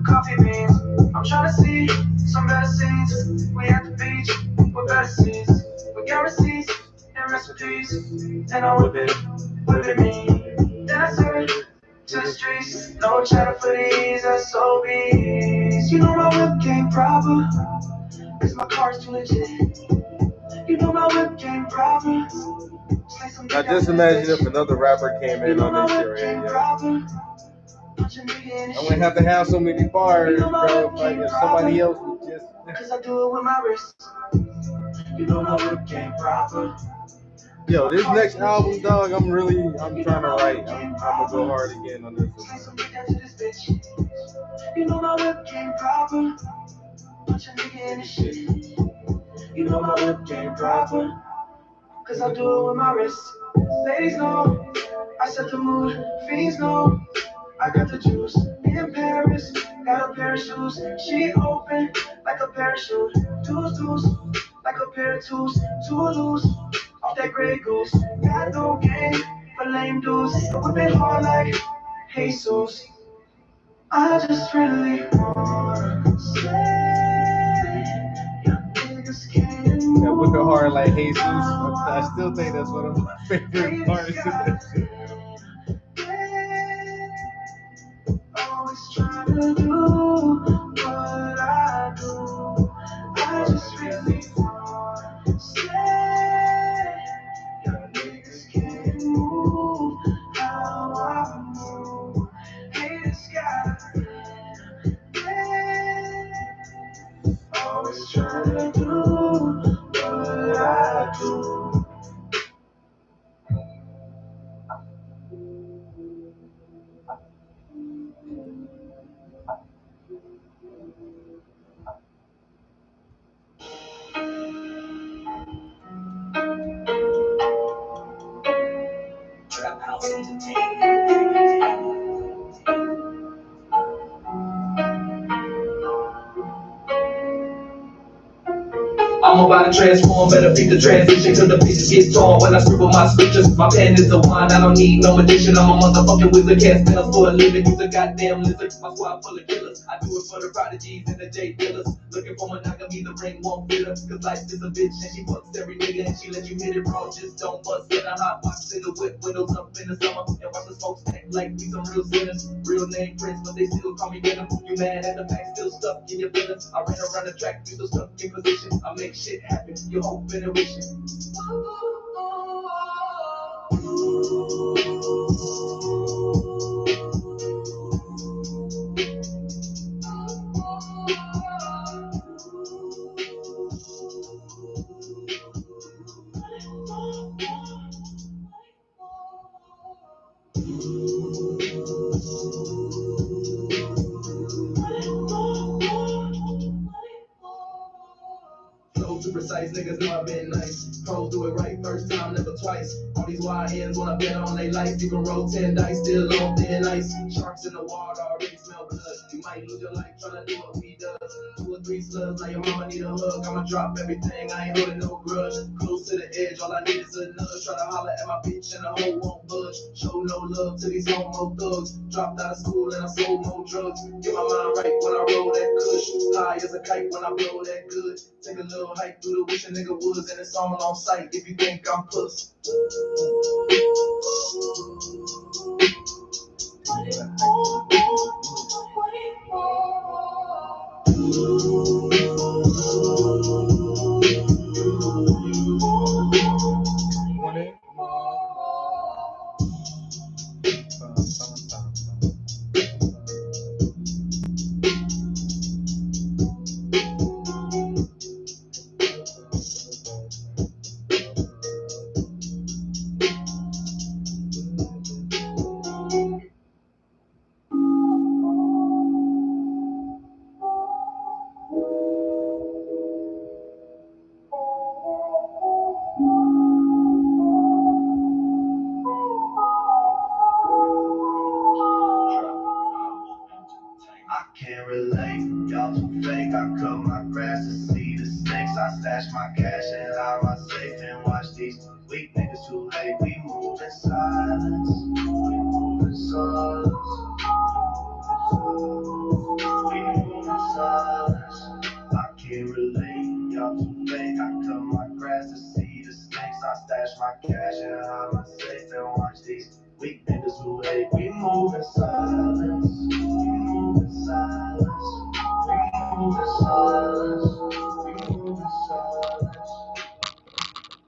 coffee beans. I'm tryna see some better scenes. We at the beach with better seats. We got receipts and recipes, and I whip it mean. Then I serve it to the streets. No chatter for these SOBs. You know my whip game proper, cause my car's too legit. You know my whip game proper. Now just imagine if another rapper came in on this shit right here. I wouldn't have to have so many bars, bro. Like if somebody else would just. Cause I do it with my wrist. You know my whip game proper. Yo, this next album, dog, I'm trying to write. I'm gonna go hard again on this one. You know my whip game proper. Put your nigga in the shit. You know my whip game proper. Cause I do it with my wrist. Ladies know, I set the mood. Fiends know, I got the juice. In Paris, got a pair of shoes. She open like a parachute. Deuce, like a pair of tools. Too loose, off that Grey Goose. Got no game for lame dudes. Whip it hard like Jesus. I just really wanna say, young niggas can't move. Yeah, whip it hard like Jesus. I still think that's one of my favorite parts of that shit. Always trying to do what I do. I just really wanna say, young niggas can't move how I move. Haters goddamn day, always trying to do what I do. Trap House Entertainment. I'm about to transform, better beat the transition till the pieces get torn when I scribble my scriptures. My pen is the wine, I don't need no addition. I'm a motherfucking wizard, can't spell for a living. Use a goddamn lizard, my squad full of killers. I do it for the prodigies and the J dealers. Looking for monogamy, the ring won't fit her. Cause life is a bitch and she fucks every nigga and she let you hit it wrong. Just don't bust in a hot box in the whip, windows up in the summer. And watch the smoke stack like we some real sinners. Real name Prince, but they still call me Venom. You mad at the back, still stuck in your feelings. I ran around the track, you still stuck in position. I make shit happen, you hope and a wishing. close to precise, niggas know I've been nice. Pros do it right first time, never twice. All these YNs when I bet on they life. You can roll 10 dice, still on thin ice. Sharks in the water, already smell blood. You might lose your life trying to do what we does. 2 or 3 slugs, now your mama need a hug. I'ma drop everything, I ain't holding no grudge. Close to the edge, all I need is a nudge. Try to holler at my bitch and the hoe won't budge. Show no love to these homo thugs. Dropped out of school and I sold more drugs. Get my mind right when I roll that kush. High as a kite when I blow that good. Take a little hike through the wish a nigga was, and it's all on sight if you think I'm puss. Can't relate, y'all too fake. I cut my grass to see the snakes. I stash my cash and hide my safe and watch these weak niggas who hate. We move in silence. We move in silence. We move in silence. I can't relate, y'all too fake. I cut my grass to see the snakes. I stash my cash and hide my safe and watch these weak niggas who hate. We move in silence. Silence. We move in silence. We move in silence.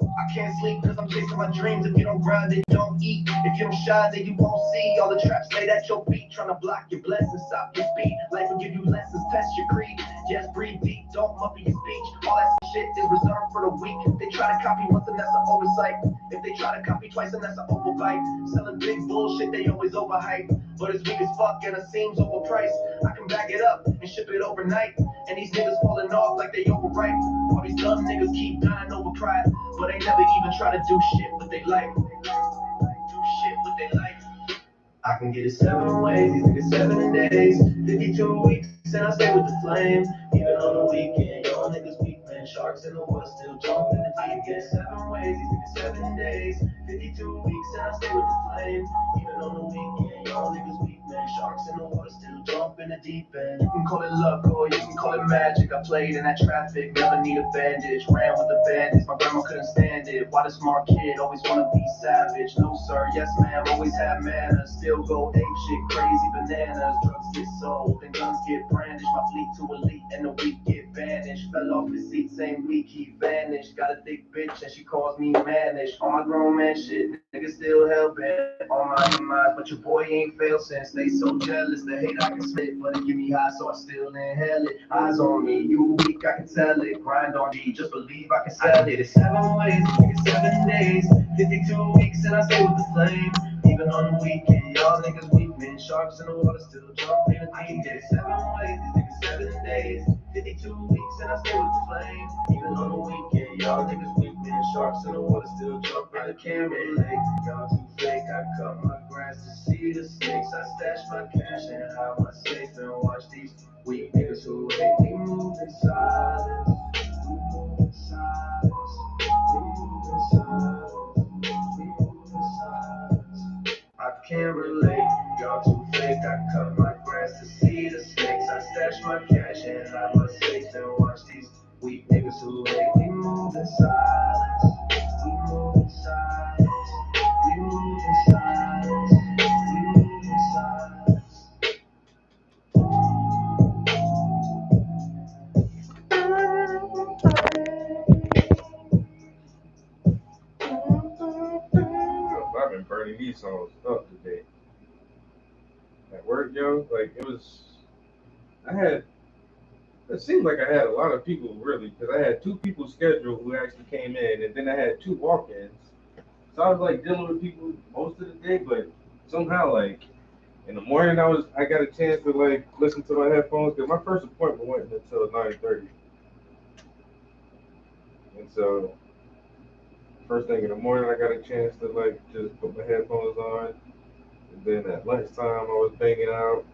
I can't sleep cause I'm chasing my dreams. If you don't grind, then don't eat. If you don't shine, then you won't see. All the traps laid at your feet, trying to block your blessings, stop your speed. Life will give you lessons, test your creed. Yes, breathe deep, don't muffle your speech. All that shit is reserved for the weak. If they try to copy once, then that's an oversight. If they try to copy twice, then that's an overbite. Selling big bullshit, they always overhype. But it's weak as fuck and it seems overpriced. I can back it up and ship it overnight. And these niggas falling off like they overripe. All these dumb niggas keep dying over pride. But they never even try to do shit with their life. Do shit with their life. I can get it 7 ways, these niggas 7 days. 52 weeks and I stay with the flame. Even on the weekend, y'all niggas weak, man. Sharks in the water still jumping. I can get it 7 ways, these niggas 7 days. 52 weeks and I stay with the flame. Even on the weekend, y'all niggas weak, man. Sharks in the water still jumping the deep end. You can call it luck or you can call it magic. I played in that traffic, never need a bandage. Ran with the bandits, my grandma couldn't stand it. Why the smart kid always wanna be savage? No sir, yes ma'am, always have manners. Still go ape shit, crazy bananas. Drugs get sold and guns get brandished. My fleet too elite and the weak get banished. Fell off the seat, same week he vanished. Got a thick bitch and she calls me mannish. On my grown man shit, niggas still hell bent on my demise. But your boy ain't failed since. They so jealous, the hate I can spit, but it give me high, so I still inhale it. Eyes on me, you weak, I can tell it. Grind on G, just believe I can sell it. It's 7 ways, niggas 7 days. 52 weeks and I stay with the flame. Even on the weekend, y'all niggas weak, man. Sharks in the water still jumping. I can get it 7 ways, these niggas 7 days. 52 weeks and I stay with the flame. Even on the weekend, y'all niggas weak, man. Sharks in the water still jumping. I can't relate, y'all too fake. I cut my grass to see the snakes. I stash my cash and hide my safe and watch these weak niggas who hate. We move in silence. We move in silence. We move in silence. We move in silence. I can't relate, y'all too fake. I cut my grass to see the snakes. I stash my cash and hide my safe and watch these weak niggas who hate. We move in silence. We move in silence. We move in silence. We move in silence. I've been burning these songs up today. At work, yo, like it seemed like I had a lot of people really, because I had 2 people scheduled who actually came in, and then I had 2 walk-ins. So I was like dealing with people most of the day, but somehow like in the morning I got a chance to like listen to my headphones, because my first appointment wasn't until 9:30. So first thing in the morning, I got a chance to like just put my headphones on. And then at lunchtime, I was banging out.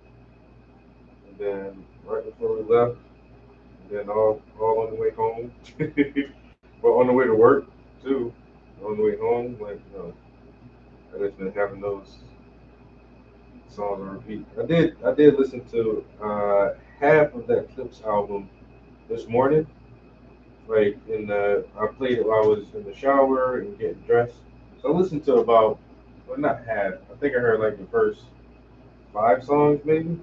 And then right before we left, and then all on the way home. But on the way to work too. On the way home, like I just been having those songs on repeat. I did listen to half of that Clips album this morning. Like I played it while I was in the shower and getting dressed. So I listened to about, well, not half. I think I heard like the first 5 songs maybe.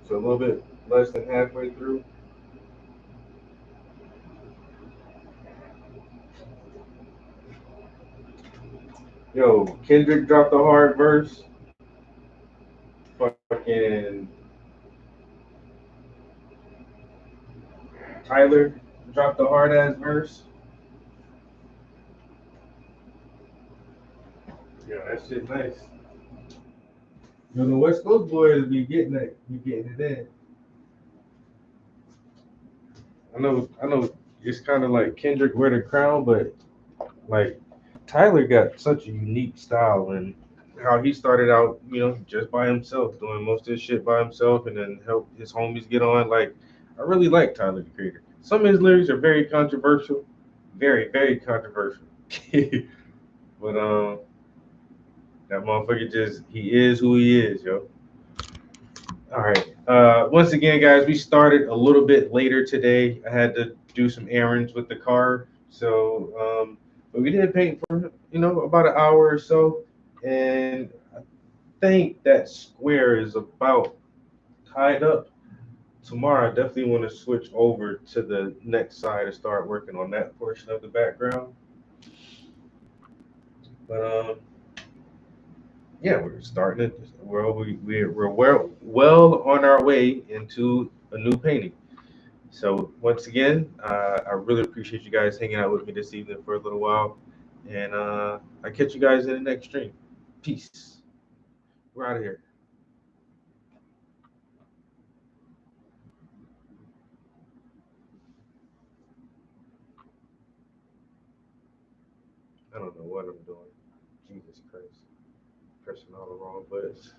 So a little bit less than halfway through. Yo, Kendrick dropped a hard verse. Fucking Tyler dropped a hard ass verse. Yeah, that shit nice. You know, the West Coast boys be getting it, it in. I know, it's kind of like Kendrick wear the crown, but like Tyler got such a unique style and how he started out, just by himself, doing most of his shit by himself, and then help his homies get on. Like, I really like Tyler the Creator. Some of his lyrics are very controversial, very, very controversial. But that motherfucker he is who he is, yo. All right. Once again, guys, we started a little bit later today. I had to do some errands with the car, so but we did paint for about an hour or so, and I think that square is about tied up. Tomorrow, I definitely want to switch over to the next side and start working on that portion of the background. But yeah, we're starting it. We're well on our way into a new painting. So once again, I really appreciate you guys hanging out with me this evening for a little while, and I catch you guys in the next stream. Peace. We're out of here. I don't know what I'm doing. Jesus Christ, pressing all the wrong buttons.